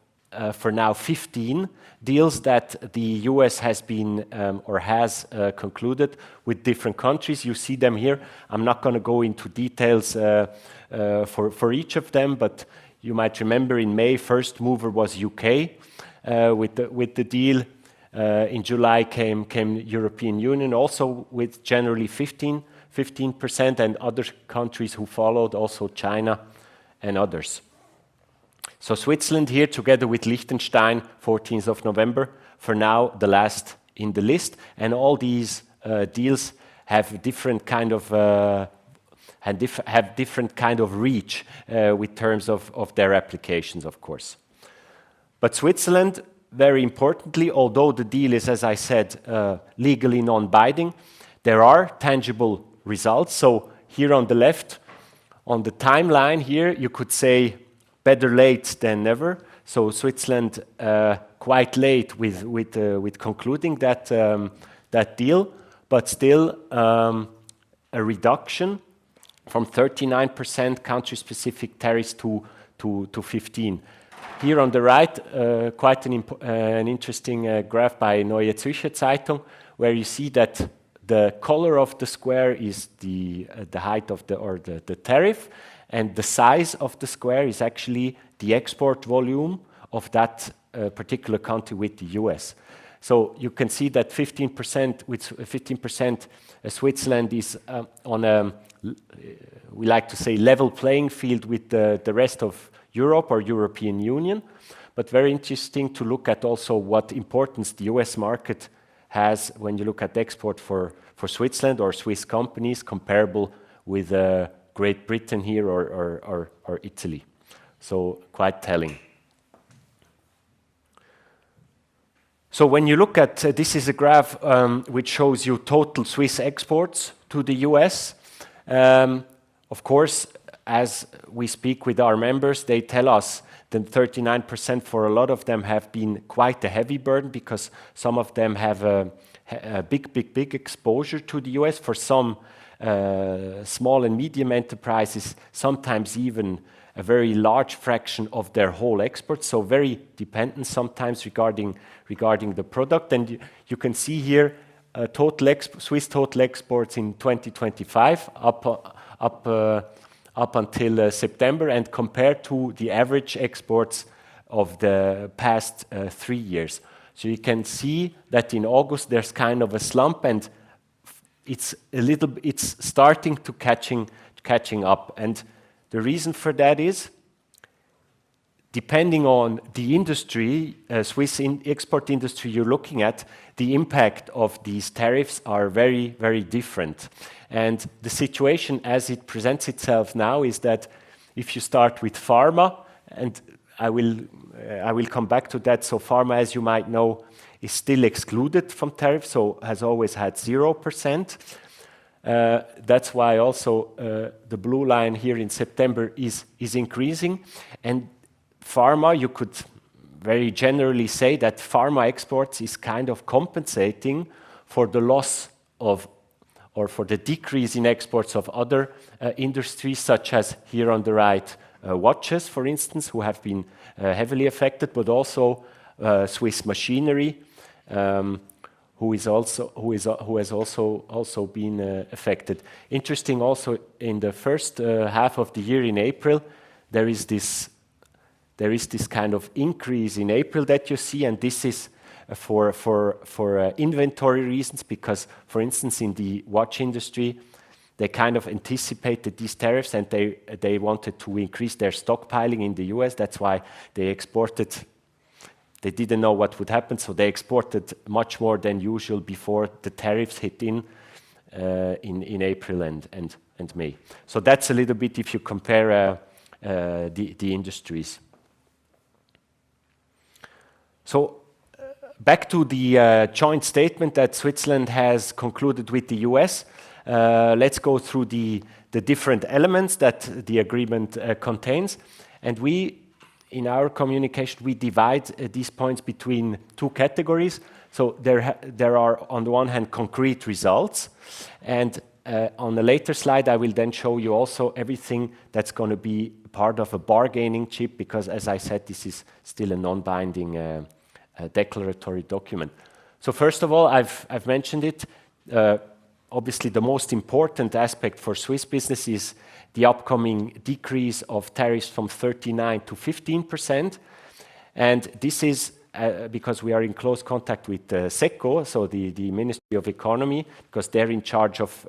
for now, 15 deals that the US has been or has concluded with different countries. You see them here. I'm not going to go into details for each of them, but you might remember in May, first mover was UK with the deal. In July came European Union, also with generally 15%, and other countries who followed, also China and others. So Switzerland here, together with Liechtenstein, 14th of November, for now the last in the list, and all these deals have different kind of reach with terms of their applications, of course. But Switzerland, very importantly, although the deal is, as I said, legally non-binding, there are tangible results. So here on the left, on the timeline here, you could say better late than never. So Switzerland quite late with concluding that deal, but still a reduction from 39% country-specific tariffs to 15%. Here on the right, quite an interesting graph by Neue Zürcher Zeitung, where you see that the color of the square is the height of the tariff, and the size of the square is actually the export volume of that particular country with the US. So you can see that 15% with 15% Switzerland is on a, we like to say, level playing field with the rest of Europe or European Union, but very interesting to look at also what importance the US market has when you look at export for Switzerland or Swiss companies comparable with Great Britain here or Italy. So quite telling. So when you look at, this is a graph which shows you total Swiss exports to the US. Of course, as we speak with our members, they tell us that 39% for a lot of them have been quite a heavy burden, because some of them have a big exposure to the US. For some small and medium enterprises, sometimes even a very large fraction of their whole exports, so very dependent sometimes regarding the product. And you can see here Swiss total exports in 2025 up until September, and compared to the average exports of the past 3 years. So you can see that in August there's kind of a slump, and it's starting to catching up. And the reason for that is, depending on the industry, Swiss export industry you're looking at, the impact of these tariffs are very, very different. And the situation as it presents itself now is that if you start with pharma, and I will come back to that. So pharma, as you might know, is still excluded from tariffs, so has always had 0%. That's why also the blue line here in September is increasing. And pharma, you could very generally say that pharma exports is kind of compensating for the loss of, or for the decrease in exports of other industries, such as here on the right, watches, for instance, who have been heavily affected, but also Swiss machinery, who has also been affected. Interesting also, in the first half of the year in April, there is this kind of increase in April that you see, and this is for inventory reasons, because, for instance, in the watch industry, they kind of anticipated these tariffs, and they wanted to increase their stockpiling in the US. That's why they exported. They didn't know what would happen, so they exported much more than usual before the tariffs hit in April and May. So that's a little bit if you compare the industries. So back to the joint statement that Switzerland has concluded with the US. Let's go through the different elements that the agreement contains. And in our communication, we divide these points between two categories. So there are, on the one hand, concrete results. And on a later slide, I will then show you also everything that's going to be part of a bargaining chip, because, as I said, this is still a non-binding declaratory document. So first of all, I've mentioned it. Obviously, the most important aspect for Swiss business is the upcoming decrease of tariffs from 39% to 15%. And this is because we are in close contact with SECO, so the Ministry of Economy, because they're in charge of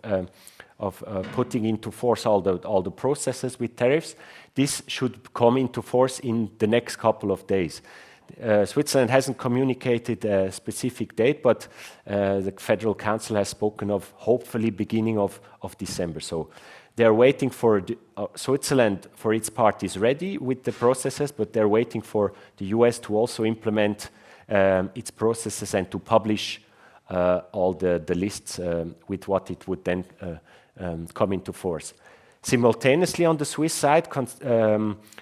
putting into force all the processes with tariffs. This should come into force in the next couple of days. Switzerland hasn't communicated a specific date, but the Federal Council has spoken of hopefully beginning of December. So they're waiting for Switzerland, for its part, is ready with the processes, but they're waiting for the US to also implement its processes and to publish all the lists with what it would then come into force. Simultaneously, on the Swiss side,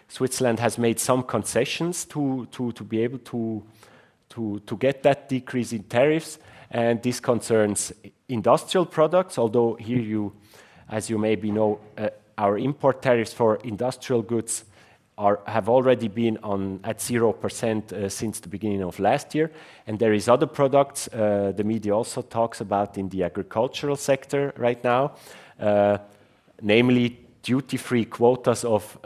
Switzerland has made some concessions to be able to get that decrease in tariffs, and this concerns industrial products, although here as you maybe know, our import tariffs for industrial goods have already been at 0% since the beginning of last year, and there is other products the media also talks about in the agricultural sector right now, namely duty-free quotas of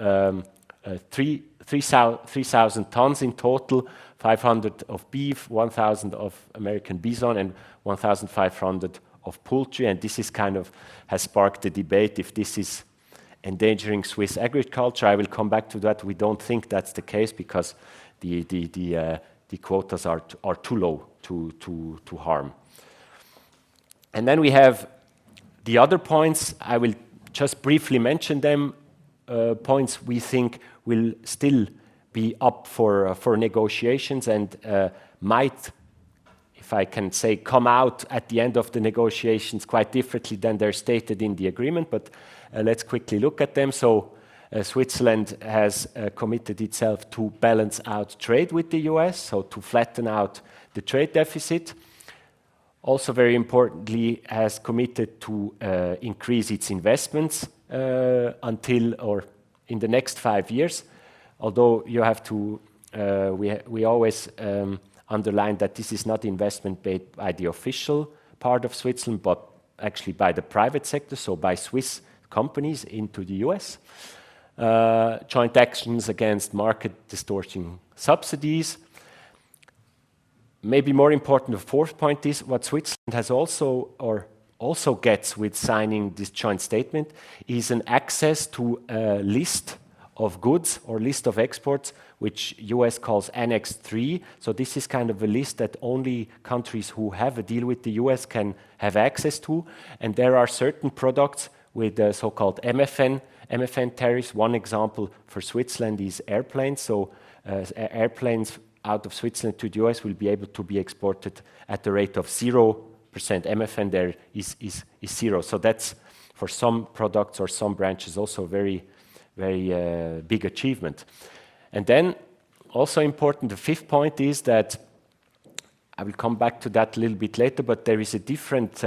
3,000 tons in total, 500 of beef, 1,000 of American bison, and 1,500 of poultry. And this is has sparked the debate if this is endangering Swiss agriculture. I will come back to that. We don't think that's the case, because the quotas are too low to harm. And then we have the other points. I will just briefly mention them. Points we think will still be up for negotiations and might, if I can say, come out at the end of the negotiations quite differently than they're stated in the agreement. But let's quickly look at them. So Switzerland has committed itself to balance out trade with the US, so to flatten out the trade deficit. Also, very importantly, has committed to increase its investments until or in the next 5 years. Although you have to, we always underline that this is not investment made by the official part of Switzerland, but actually by the private sector, so by Swiss companies into the US. Joint actions against market distorting subsidies. Maybe more important, the fourth point is what Switzerland has also gets with signing this joint statement is an access to a list of goods or list of exports, which US calls Annex 3. So this is kind of a list that only countries who have a deal with the US can have access to. And there are certain products with the so-called MFN tariffs. One example for Switzerland is airplanes. So airplanes out of Switzerland to the US will be able to be exported at the rate of 0%. MFN there is 0. So that's, for some products or some branches, also very, very big achievement. And then also important, the fifth point is that, I will come back to that a little bit later, but there is a different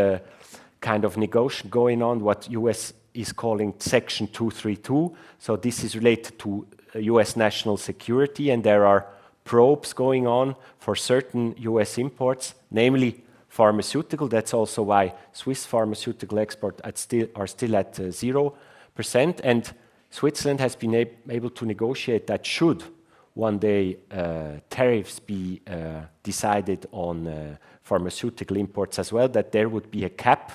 kind of negotiation going on, what US is calling Section 232. So this is related to US national security, and there are probes going on for certain US imports, namely pharmaceutical. That's also why Swiss pharmaceutical exports are still at 0%. And Switzerland has been able to negotiate that should one day tariffs be decided on pharmaceutical imports as well, that there would be a cap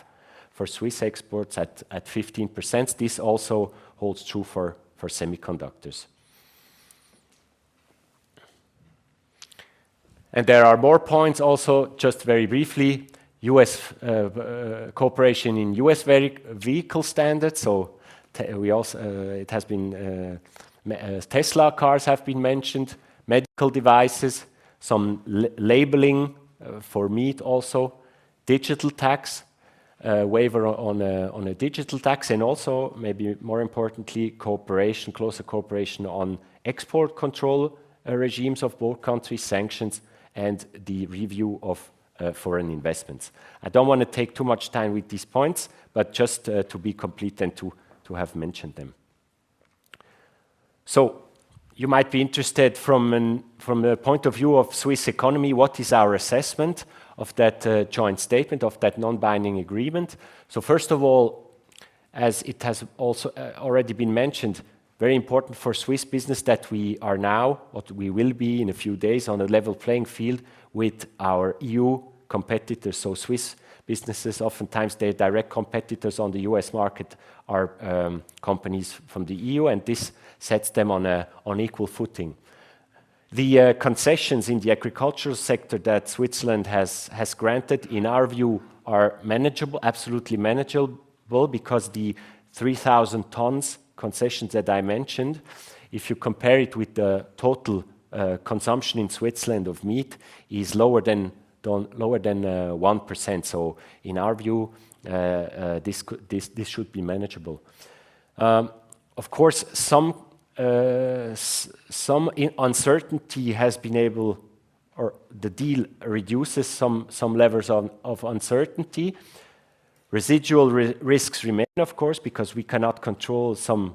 for Swiss exports at 15%. This also holds true for semiconductors. And there are more points also, just very briefly. US cooperation in US vehicle standards. So we also, it has been, Tesla cars have been mentioned, medical devices, some labeling for meat also, digital tax, waiver on a digital tax, and also, maybe more importantly, cooperation, closer cooperation on export control regimes of both countries, sanctions, and the review of foreign investments. I don't want to take too much time with these points, but just to be complete and to have mentioned them. So you might be interested from the point of view of Swiss economy, what is our assessment of that joint statement, of that non-binding agreement? So first of all, as it has also already been mentioned, very important for Swiss business that we are now, or we will be in a few days, on a level playing field with our EU competitors. So Swiss businesses, oftentimes their direct competitors on the US market are companies from the EU, and this sets them on equal footing. The concessions in the agricultural sector that Switzerland has granted, in our view, are manageable, absolutely manageable, because the 3,000 tons concessions that I mentioned, if you compare it with the total consumption in Switzerland of meat, is lower than 1%. So in our view, this should be manageable. Of course, some uncertainty has been able, or the deal reduces some levels of uncertainty. Residual risks remain, of course, because we cannot control some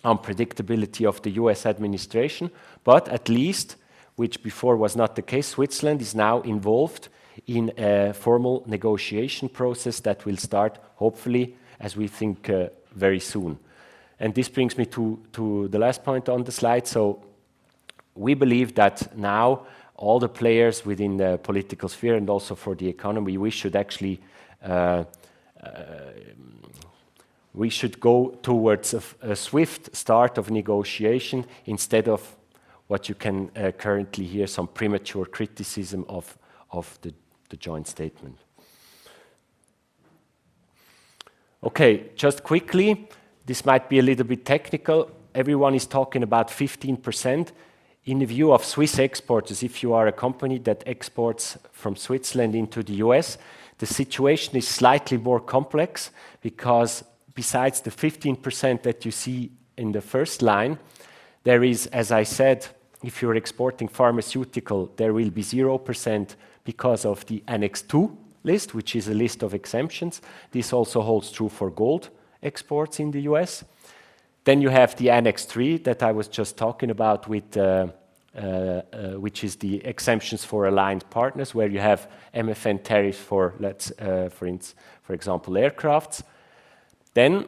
unpredictability of the US administration, but at least, which before was not the case, Switzerland is now involved in a formal negotiation process that will start, hopefully, as we think, very soon. And this brings me to the last point on the slide. So we believe that now all the players within the political sphere and also for the economy, we should actually we should go towards a swift start of negotiation instead of what you can currently hear, some premature criticism of the joint statement. Okay, just quickly, this might be a little bit technical. Everyone is talking about 15%. In the view of Swiss exporters, if you are a company that exports from Switzerland into the US, the situation is slightly more complex, because besides the 15% that you see in the first line, there is, as I said, if you're exporting pharmaceutical, there will be 0% because of the Annex 2 list, which is a list of exemptions. This also holds true for gold exports in the US. Then you have the Annex 3 that I was just talking about, with which is the exemptions for aligned partners, where you have MFN tariffs for, for example, aircrafts. Then,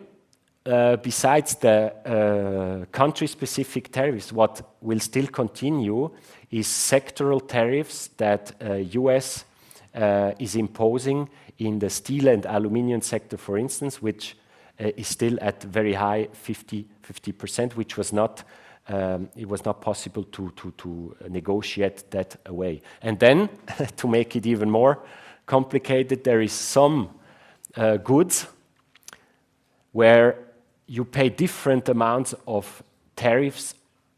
besides the country-specific tariffs, what will still continue is sectoral tariffs that US is imposing in the steel and aluminium sector, for instance, which is still at very high 50%, which was not it was not possible to negotiate that away. And then, to make it even more complicated, there is some goods where you pay different amounts of tariffs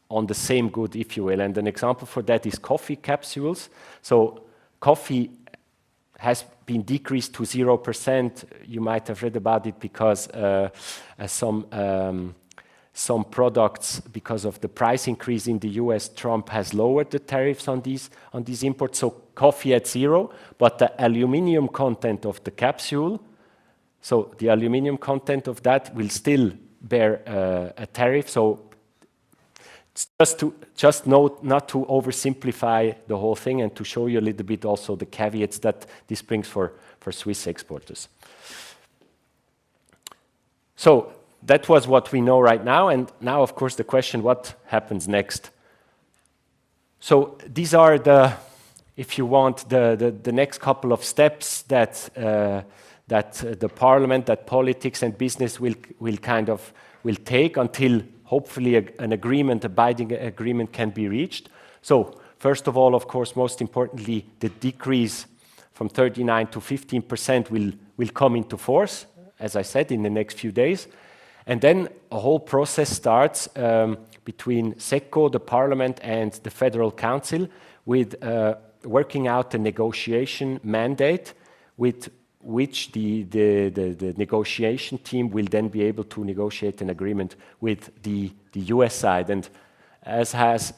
on the same good, if you will. And an example for that is coffee capsules. So coffee has been decreased to 0%. You might have read about it because some products, because of the price increase in the US, Trump has lowered the tariffs on these imports. So coffee at 0, but the aluminium content of the capsule, so the aluminium content of that will still bear a tariff. So Just note not to oversimplify the whole thing and to show you a little bit also the caveats that this brings for Swiss exporters. So that was what we know right now, and now of course the question, what happens next? So these are if you want, the next couple of steps that the parliament, that politics and business will take until hopefully an agreement, a binding agreement can be reached. So first of all, of course, most importantly, the decrease from 39 to 15% will come into force, as I said, in the next few days. And then a whole process starts between SECO, the parliament, and the Federal Council with working out a negotiation mandate with which the negotiation team will then be able to negotiate an agreement with the US side. And as has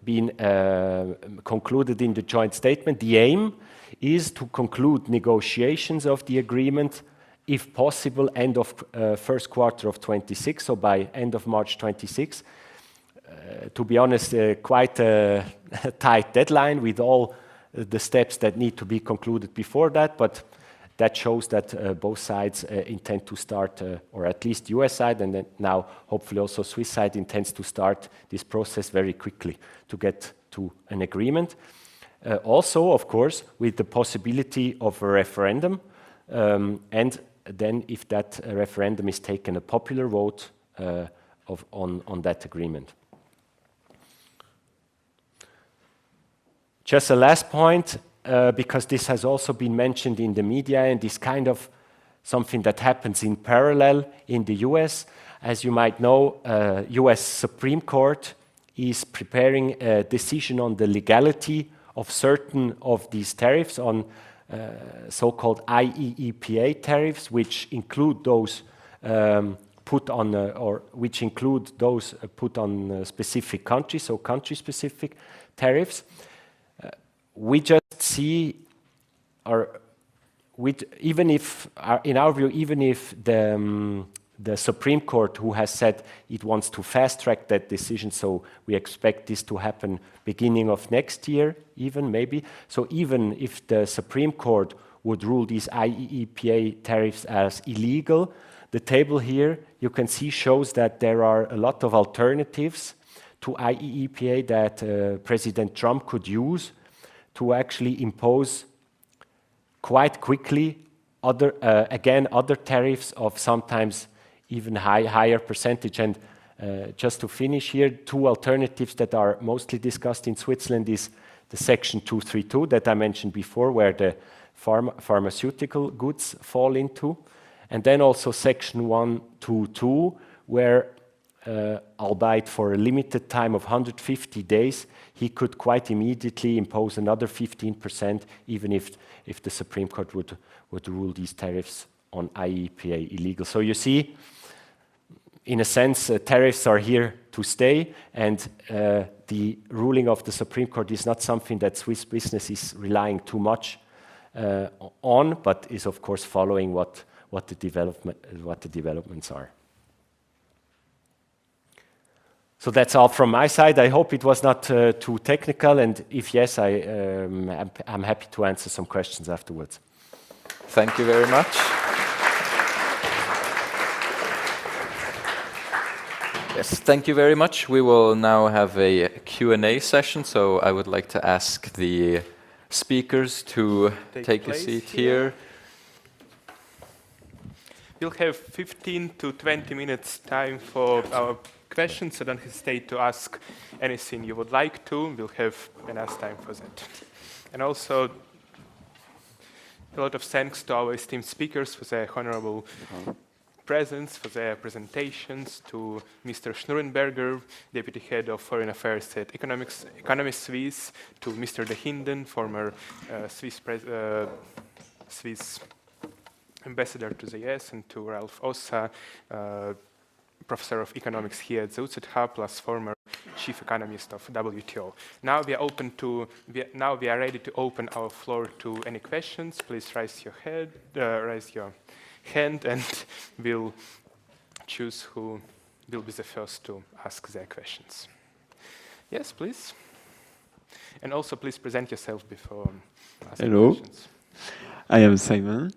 been concluded in the joint statement, the aim is to conclude negotiations of the agreement, if possible, end of first quarter of 26, so by end of March 26. To be honest, quite a tight deadline with all the steps that need to be concluded before that, but that shows that both sides intend to start, or at least US side, and then now hopefully also Swiss side intends to start this process very quickly to get to an agreement. Also, of course, with the possibility of a referendum, and then if that referendum is taken, a popular vote on that agreement. Just a last point, because this has also been mentioned in the media, and is kind of something that happens in parallel in the US. As you might know, US Supreme Court is preparing a decision on the legality of certain of these tariffs on so-called IEEPA tariffs, which include those put on specific countries, so country-specific tariffs. We just see, even if, in our view, even if the Supreme Court, who has said it wants to fast-track that decision, so we expect this to happen beginning of next year, even maybe. So even if the Supreme Court would rule these IEEPA tariffs as illegal, the table here, you can see, shows that there are a lot of alternatives to IEEPA that President Trump could use to actually impose quite quickly other tariffs of sometimes even higher percentage. And just to finish here, two alternatives that are mostly discussed in Switzerland is the Section 232 that I mentioned before, where the pharmaceutical goods fall into, and then also Section 122, where albeit for a limited time of 150 days, he could quite immediately impose another 15%, even if the Supreme Court would rule these tariffs on IEEPA illegal. So you see, in a sense, tariffs are here to stay, and the ruling of the Supreme Court is not something that Swiss business is relying too much on, but is of course following what the developments are. So that's all from my side. I hope it was not too technical, and if yes, I'm happy to answer some questions afterwards. Thank you very much. Yes, thank you very much. We will now have a Q&A session, so I would like to ask the speakers to take a seat here. We'll have 15 to 20 minutes time for our questions, so don't hesitate to ask anything you would like to. We'll have enough time for that. And also, a lot of thanks to our esteemed speakers for their honorable presence, for their presentations, to Mr. Schnurrenberger, Deputy Head of Foreign Affairs at Economist Suisse, to Mr. Dahinden, former Swiss ambassador to the US, and to Ralph Ossa, Professor of Economics here at the UZH, plus former Chief Economist of WTO. Now we are ready to open our floor to any questions. Please raise your hand, and we'll choose who will be the first to ask their questions. Yes, please. And also, please present yourself before asking Hello. questions. I am Simon,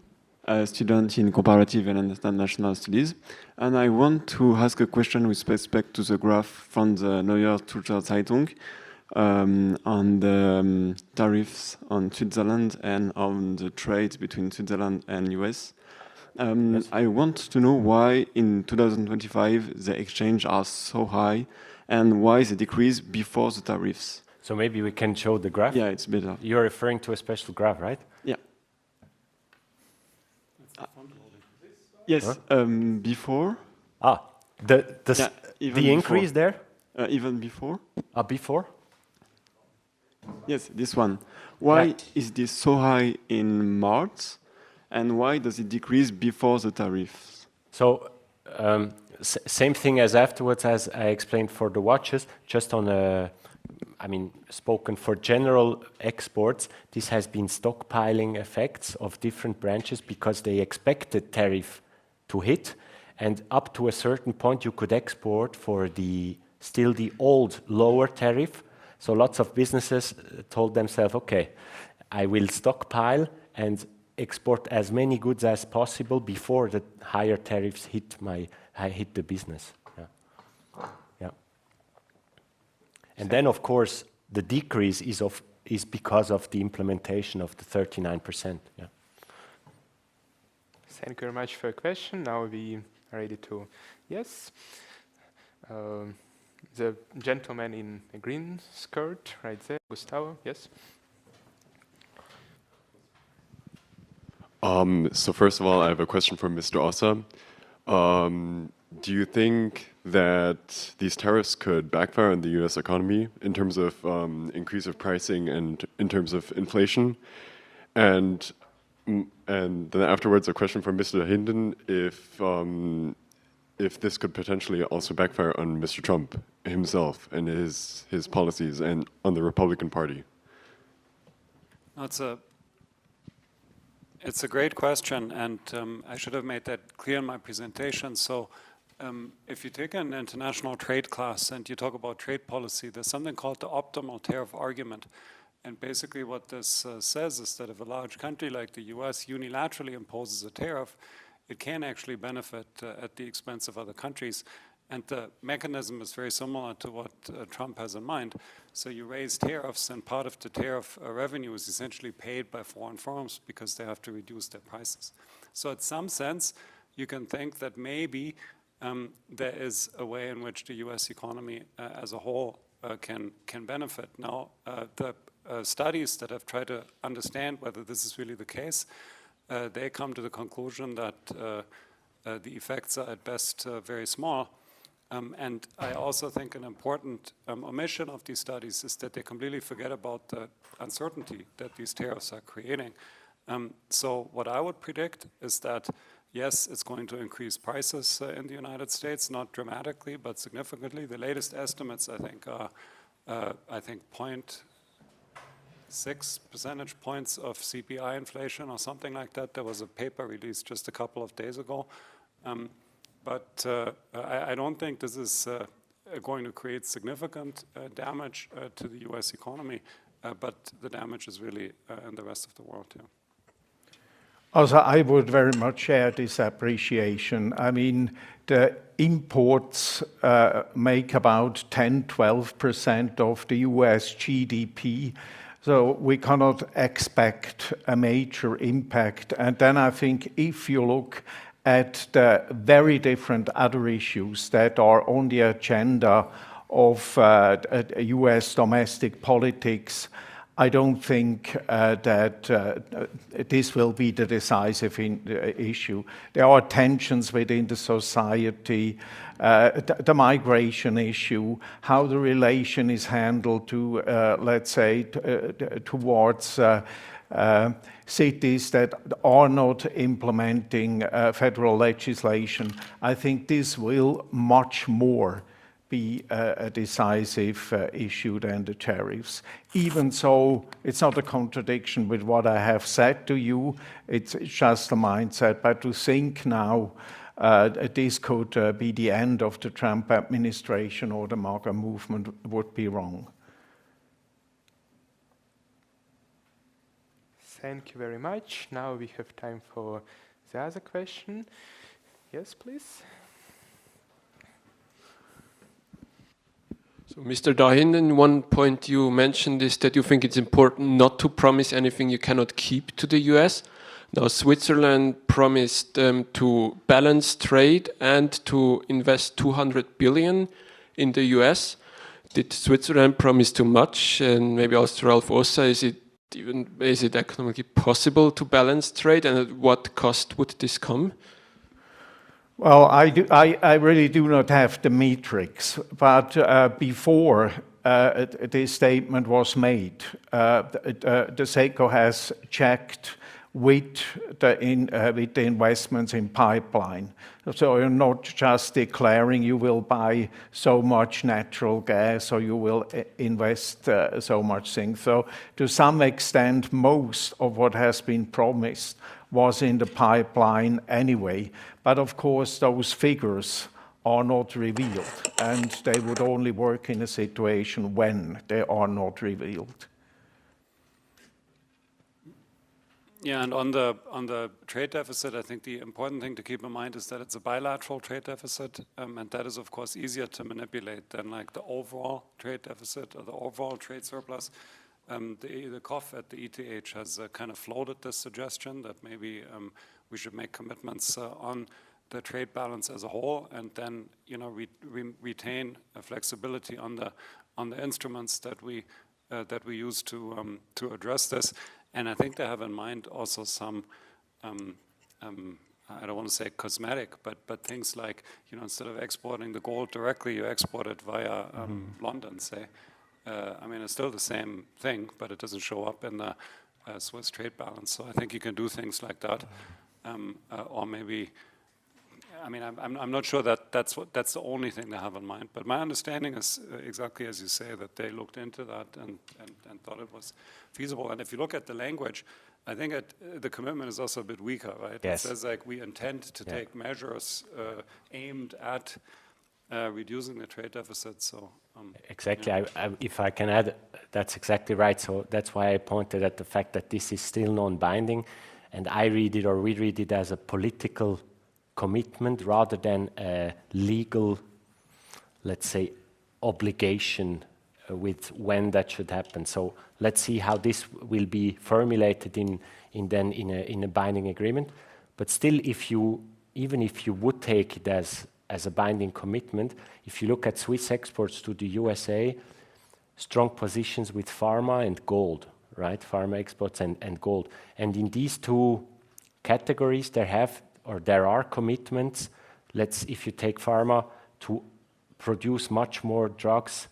a student in comparative and international studies, and I want to ask a question with respect to the graph from the Neue Zürcher Zeitung on the tariffs on Switzerland and on the trade between Switzerland and US. Yes. I want to know why in 2025 the exchange are so high and why the decrease before the tariffs. So maybe we can show the graph. Yeah, it's better. You're referring to a special graph, right? Yeah. Yes, before. The increase before. there? Even before. Before? Yes, this one. Why is this so high in March, and why does it decrease before the tariffs? So same thing as afterwards, as I explained for the watches, just on a, I mean, spoken for general exports, this has been stockpiling effects of different branches because they expected tariff to hit, and up to a certain point you could export for still the old lower tariff. So lots of businesses told themselves, okay, I will stockpile and export as many goods as possible before the higher tariffs hit the business. Yeah. And then, of course, the decrease is because of the implementation of the 39%. Yeah. Thank you very much for your question. Now we are ready to, yes. The gentleman in a green skirt, right there, Gustavo, yes. So first of all, I have a question for Mr. Ossa. Do you think that these tariffs could backfire on the U.S. economy in terms of increase of pricing and in terms of inflation? And then afterwards, a question for Mr. Dahinden, if this could potentially also backfire on Mr. Trump himself and his policies and on the Republican Party. It's a great question, and I should have made that clear in my presentation. So if you take an international trade class and you talk about trade policy, there's something called the optimal tariff argument. And basically what this says is that if a large country like the US unilaterally imposes a tariff, it can actually benefit at the expense of other countries. And the mechanism is very similar to what Trump has in mind. So you raise tariffs, and part of the tariff revenue is essentially paid by foreign firms because they have to reduce their prices. So in some sense, you can think that maybe there is a way in which the US economy as a whole can benefit. Now, the studies that have tried to understand whether this is really the case, they come to the conclusion that the effects are at best very small. And I also think an important omission of these studies is that they completely forget about the uncertainty that these tariffs are creating. So what I would predict is that, yes, it's going to increase prices in the United States, not dramatically, but significantly. The latest estimates, I think, are 0.6 percentage points of CPI inflation or something like that. There was a paper released just a couple of days ago. But I don't think this is going to create significant damage to the US economy, but the damage is really in the rest of the world. Yeah. Also, I would very much share this appreciation. I mean, the imports make about 10-12% of the US GDP. So we cannot expect a major impact. And then I think if you look at the very different other issues that are on the agenda of US domestic politics, I don't think that this will be the decisive issue. There are tensions within the society, the migration issue, how the relation is handled to, let's say, towards cities that are not implementing federal legislation. I think this will much more be a decisive issue than the tariffs. Even so, it's not a contradiction with what I have said to you. It's just a mindset. But to think now this could be the end of the Trump administration or the MAGA movement would be wrong. Thank you very much. Now we have time for the other question. Yes, please. So, Mr. Dahinden, one point you mentioned is that you think it's important not to promise anything you cannot keep to the US. Now, Switzerland promised to balance trade and to invest 200 billion in the US. Did Switzerland promise too much? And maybe also Ralph Ossa, is it economically possible to balance trade, and at what cost would this come? Well, I really do not have the metrics, but before this statement was made, the SECO has checked with the investments in pipeline. So you're not just declaring you will buy so much natural gas or you will invest so much things. So to some extent, most of what has been promised was in the pipeline anyway. But of course, those figures are not revealed, and they would only work in a situation when they are not revealed. Yeah, and on the trade deficit, I think the important thing to keep in mind is that it's a bilateral trade deficit, and that is, of course, easier to manipulate than like the overall trade deficit or the overall trade surplus. The Prof at the ETH has kind of floated this suggestion that maybe we should make commitments on the trade balance as a whole, and then retain a flexibility on the instruments that we use to address this. And I think they have in mind also some, I don't want to say cosmetic, but things like, instead of exporting the gold directly, you export it via London, say. I mean, it's still the same thing, but it doesn't show up in the Swiss trade balance. So I think you can do things like that. Or maybe, I mean, I'm not sure that that's the only thing they have in mind. But my understanding is exactly as you say, that they looked into that and thought it was feasible. And if you look at the language, I think the commitment is also a bit weaker, right? Yes. It says like we intend to take measures aimed at reducing the trade deficit. So exactly. If I can add, that's exactly right. So that's why I pointed at the fact that this is still non-binding, and I read it, or we read it, as a political commitment rather than a legal, let's say, obligation with when that should happen. So let's see how this will be formulated in a binding agreement. But still, even if you would take it as a binding commitment, if you look at Swiss exports to the USA, strong positions with pharma and gold, right? Pharma exports and gold. And in these two categories, there are commitments. If you take pharma, to produce much more drugs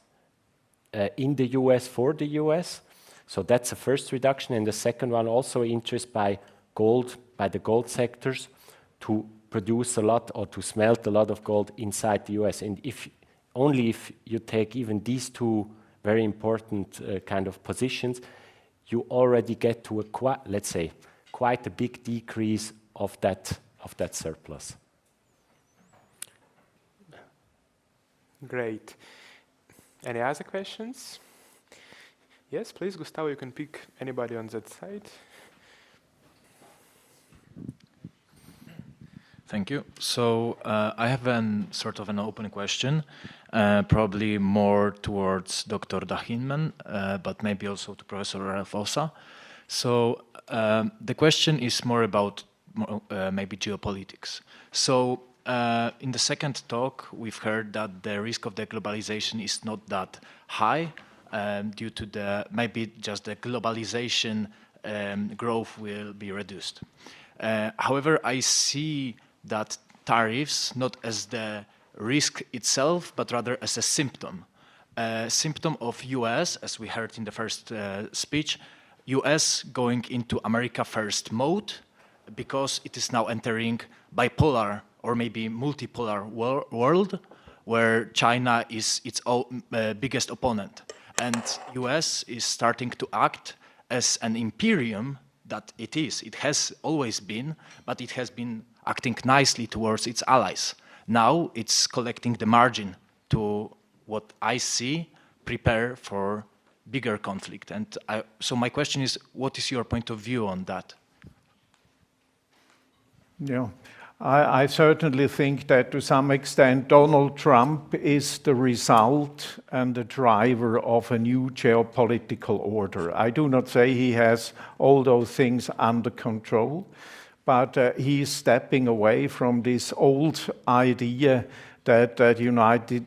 in the US for the US. So that's the first reduction. And the second one, also interest by the gold sectors to produce a lot or to smelt a lot of gold inside the US. And if you take even these two very important kind of positions, you already get to quite a big decrease of that surplus. Great. Any other questions? Yes, please, Gustavo, you can pick anybody on that side. Thank you. So I have an open question, probably more towards Dr. Dahinden, but maybe also to Professor Ralph Ossa. So the question is more about maybe geopolitics. So in the second talk, we've heard that the risk of deglobalization is not that high due to maybe just the globalization growth will be reduced. However, I see that tariffs not as the risk itself, but rather as a symptom of US, as we heard in the first speech, US going into America first mode, because it is now entering bipolar or maybe multipolar world, where China is its own, biggest opponent. And US is starting to act as an imperium that it is. It has always been, but it has been acting nicely towards its allies. Now it's collecting the margin to what I see prepare for bigger conflict. And so my question is, what is your point of view on that? Yeah, I certainly think that to some extent Donald Trump is the result and the driver of a new geopolitical order. I do not say he has all those things under control, but he is stepping away from this old idea that the United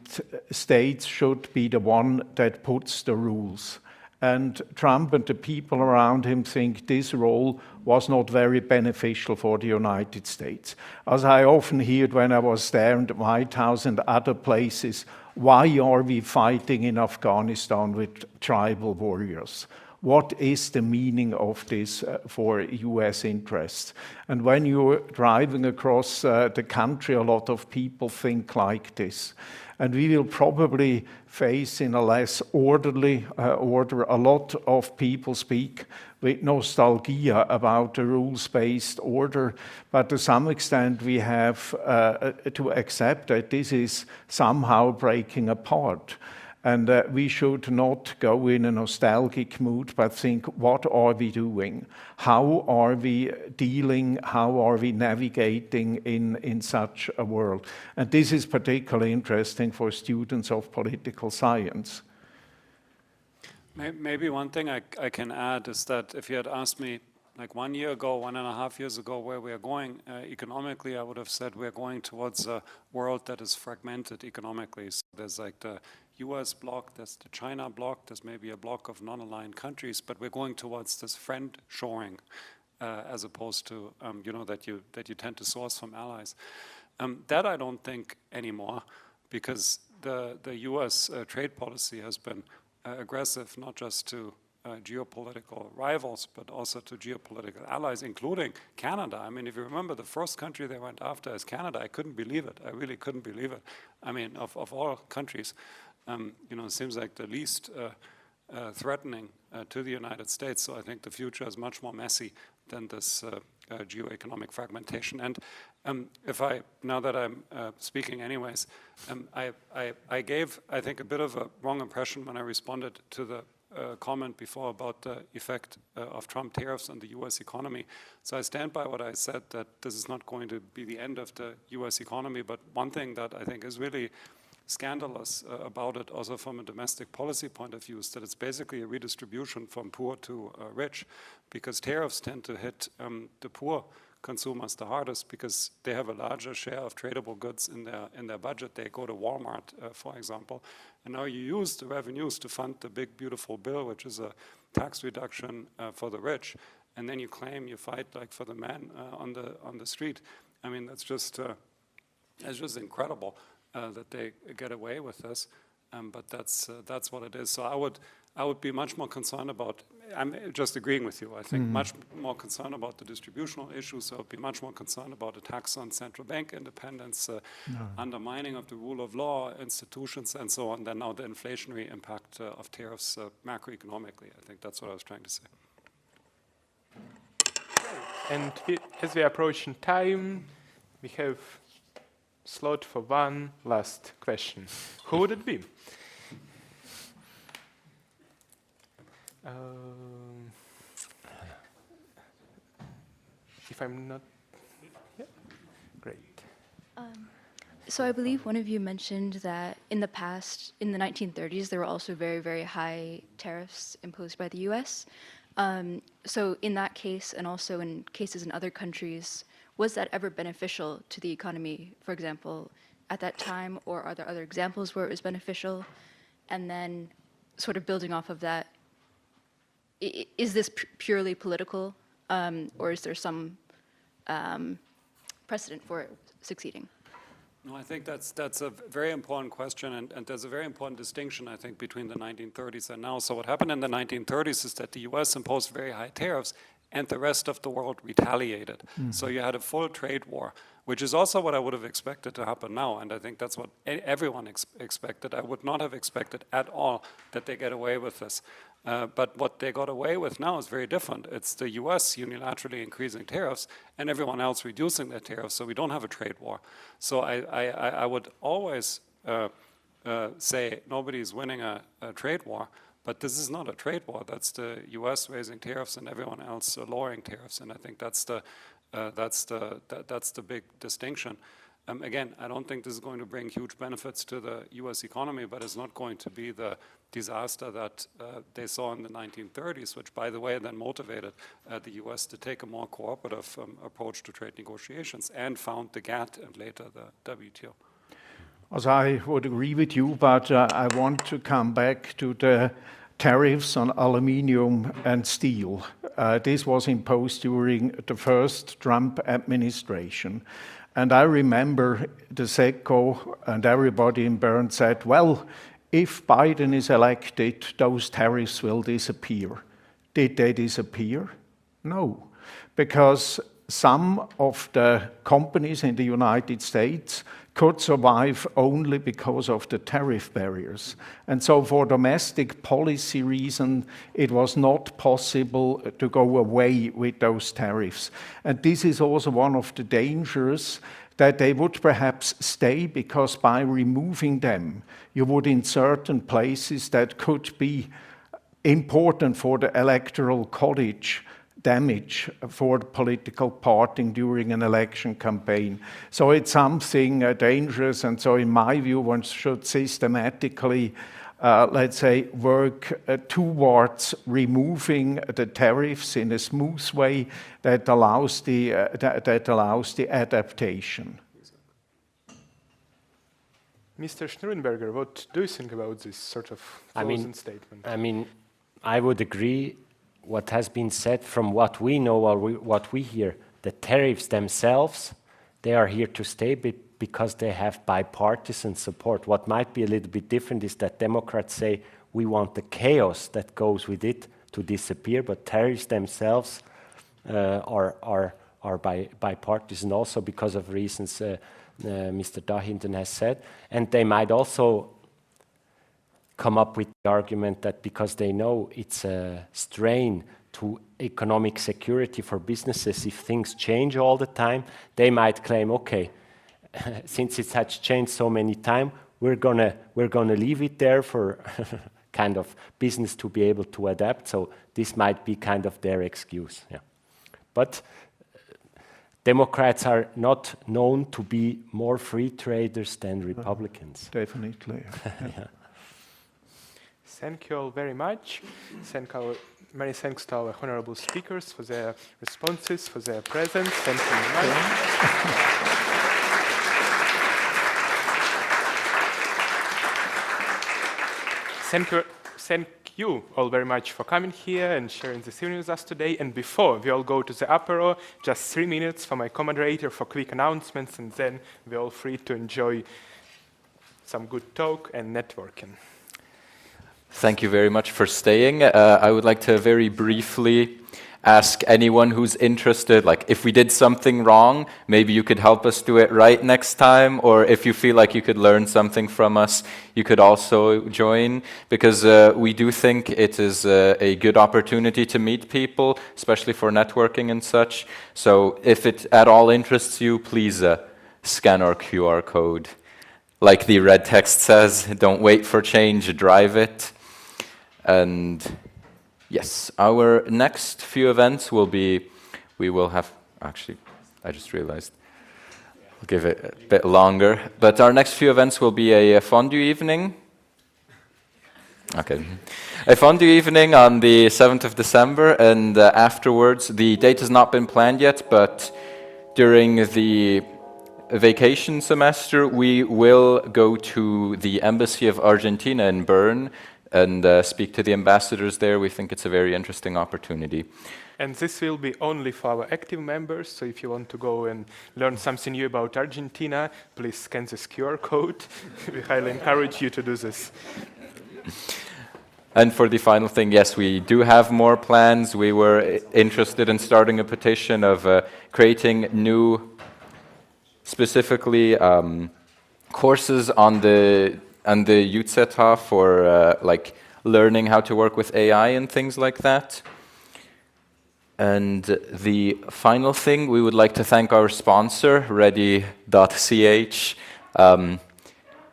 States should be the one that puts the rules. And Trump and the people around him think this role was not very beneficial for the United States. As I often heard when I was there in the White House and other places, why are we fighting in Afghanistan with tribal warriors? What is the meaning of this for US interests? And when you're driving across the country, a lot of people think like this. And we will probably face in a less orderly order. A lot of people speak with nostalgia about the rules-based order, but to some extent we have to accept that this is somehow breaking apart. And we should not go in a nostalgic mood, but think, what are we doing? How are we dealing? How are we navigating in such a world? And this is particularly interesting for students of political science. Maybe one thing I can add is that if you had asked me like 1 year ago, 1.5 years ago, where we are going economically, I would have said we're going towards a world that is fragmented economically. So there's like the US bloc, there's the China bloc, there's maybe a bloc of non-aligned countries, but we're going towards this friend shoring as opposed to, that you tend to source from allies. That I don't think anymore, because the US trade policy has been aggressive, not just to geopolitical rivals, but also to geopolitical allies, including Canada. I mean, if you remember, the first country they went after is Canada. I couldn't believe it. I really couldn't believe it. I mean, of all countries, it seems like the least threatening to the United States. So I think the future is much more messy than this geoeconomic fragmentation. And now that I'm speaking anyways, I gave, I think, a bit of a wrong impression when I responded to the comment before about the effect of Trump tariffs on the US economy. So I stand by what I said, that this is not going to be the end of the US economy, but one thing that I think is really scandalous about it, also from a domestic policy point of view, is that it's basically a redistribution from poor to rich, because tariffs tend to hit the poor consumers the hardest because they have a larger share of tradable goods in their budget. They go to Walmart, for example, and now you use the revenues to fund the big, beautiful bill, which is a tax reduction for the rich, and then you claim you fight like for the man on the street. I mean, that's just incredible that they get away with this, but that's what it is. So I would be much more concerned about, I'm just agreeing with you, I think much more concerned about the distributional issues. So I would be much more concerned about attacks on central bank independence, undermining of the rule of law, institutions, and so on, than now the inflationary impact of tariffs macroeconomically. I think that's what I was trying to say. And as we approach in time, we have slot for one last question. Who would it be? If I'm not... Yeah, great. So I believe one of you mentioned that in the past, in the 1930s, there were also very, very high tariffs imposed by the US. So in that case, and also in cases in other countries, was that ever beneficial to the economy, for example, at that time, or are there other examples where it was beneficial? And then sort of building off of that, is this purely political, or is there some precedent for it succeeding? No, I think that's a very important question, and there's a very important distinction, I think, between the 1930s and now. So what happened in the 1930s is that the US imposed very high tariffs, and the rest of the world retaliated. So you had a full trade war, which is also what I would have expected to happen now, and I think that's what everyone expected. I would not have expected at all that they get away with this. But what they got away with now is very different. It's the US unilaterally increasing tariffs and everyone else reducing their tariffs, so we don't have a trade war. So I would always say nobody's winning a trade war, but this is not a trade war. That's the US raising tariffs and everyone else lowering tariffs, and I think that's the big distinction. Again, I don't think this is going to bring huge benefits to the US economy, but it's not going to be the disaster that they saw in the 1930s, which, by the way, then motivated the US to take a more cooperative approach to trade negotiations and found the GATT and later the WTO. As I would agree with you, but I want to come back to the tariffs on aluminium and steel. This was imposed during the first Trump administration. And I remember the SECO and everybody in Bern said, well, if Biden is elected, those tariffs will disappear. Did they disappear? No, because some of the companies in the United States could survive only because of the tariff barriers. And so for domestic policy reasons, it was not possible to go away with those tariffs. And this is also one of the dangers, that they would perhaps stay, because by removing them, you would in certain places that could be important for the electoral college damage for political partying during an election campaign. So it's something dangerous, and so in my view, one should systematically, let's say, work towards removing the tariffs in a smooth way that allows the adaptation. Mr. Schnurrenberger, what do you think about this sort of closing statement? I mean, I would agree. What has been said, from what we know or what we hear, the tariffs themselves, they are here to stay because they have bipartisan support. What might be a little bit different is that Democrats say we want the chaos that goes with it to disappear, but tariffs themselves are bipartisan also because of reasons Mr. Dahinden has said. And they might also come up with the argument that because they know it's a strain to economic security for businesses, if things change all the time, they might claim, okay, since it has changed so many times, we're gonna leave it there for kind of business to be able to adapt. So this might be kind of their excuse. Yeah. But Democrats are not known to be more free traders than Republicans. Definitely. Yeah. Thank you all very much. Many thanks to our honorable speakers for their responses, for their presence. Thank you very much. Thank you all very much for coming here and sharing this evening with us today. And before we all go to the apéro, just 3 minutes for my co-moderator for quick announcements, and then we're all free to enjoy some good talk and networking. Thank you very much for staying. I would like to very briefly ask anyone who's interested, like if we did something wrong, maybe you could help us do it right next time, or if you feel like you could learn something from us, you could also join, because we do think it is a good opportunity to meet people, especially for networking and such. So if it at all interests you, please scan our QR code. Like the red text says, don't wait for change, drive it. And yes, our next few events will be, we will have, actually, I just realized, I'll give it a bit longer, but our next few events will be a fondue evening. Okay. A fondue evening on the 7th of December, and afterwards, the date has not been planned yet, but during the vacation semester, we will go to the Embassy of Argentina in Bern and speak to the ambassadors there. We think it's a very interesting opportunity. And this will be only for our active members, so if you want to go and learn something new about Argentina, please scan this QR code. We highly encourage you to do this. And for the final thing, yes, we do have more plans. We were interested in starting a petition of creating new, specifically courses on the UZETA for like learning how to work with AI and things like that. And the final thing, we would like to thank our sponsor, ready.ch.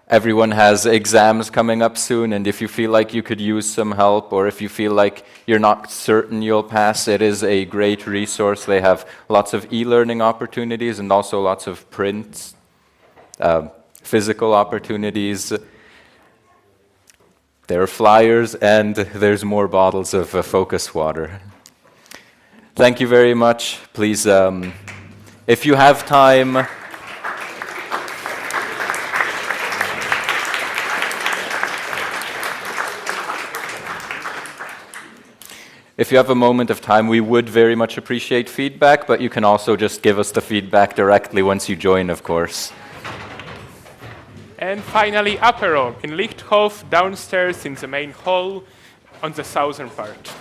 Everyone has exams coming up soon, and if you feel like you could use some help, or if you feel like you're not certain you'll pass, it is a great resource. They have lots of e-learning opportunities and also lots of print, physical opportunities. There are flyers, and there's more bottles of focus water. Thank you very much. Please, if you have time, if you have a moment of time, we would very much appreciate feedback, but you can also just give us the feedback directly once you join, of course. And finally, apero in Lichthof, downstairs in the main hall on the southern part.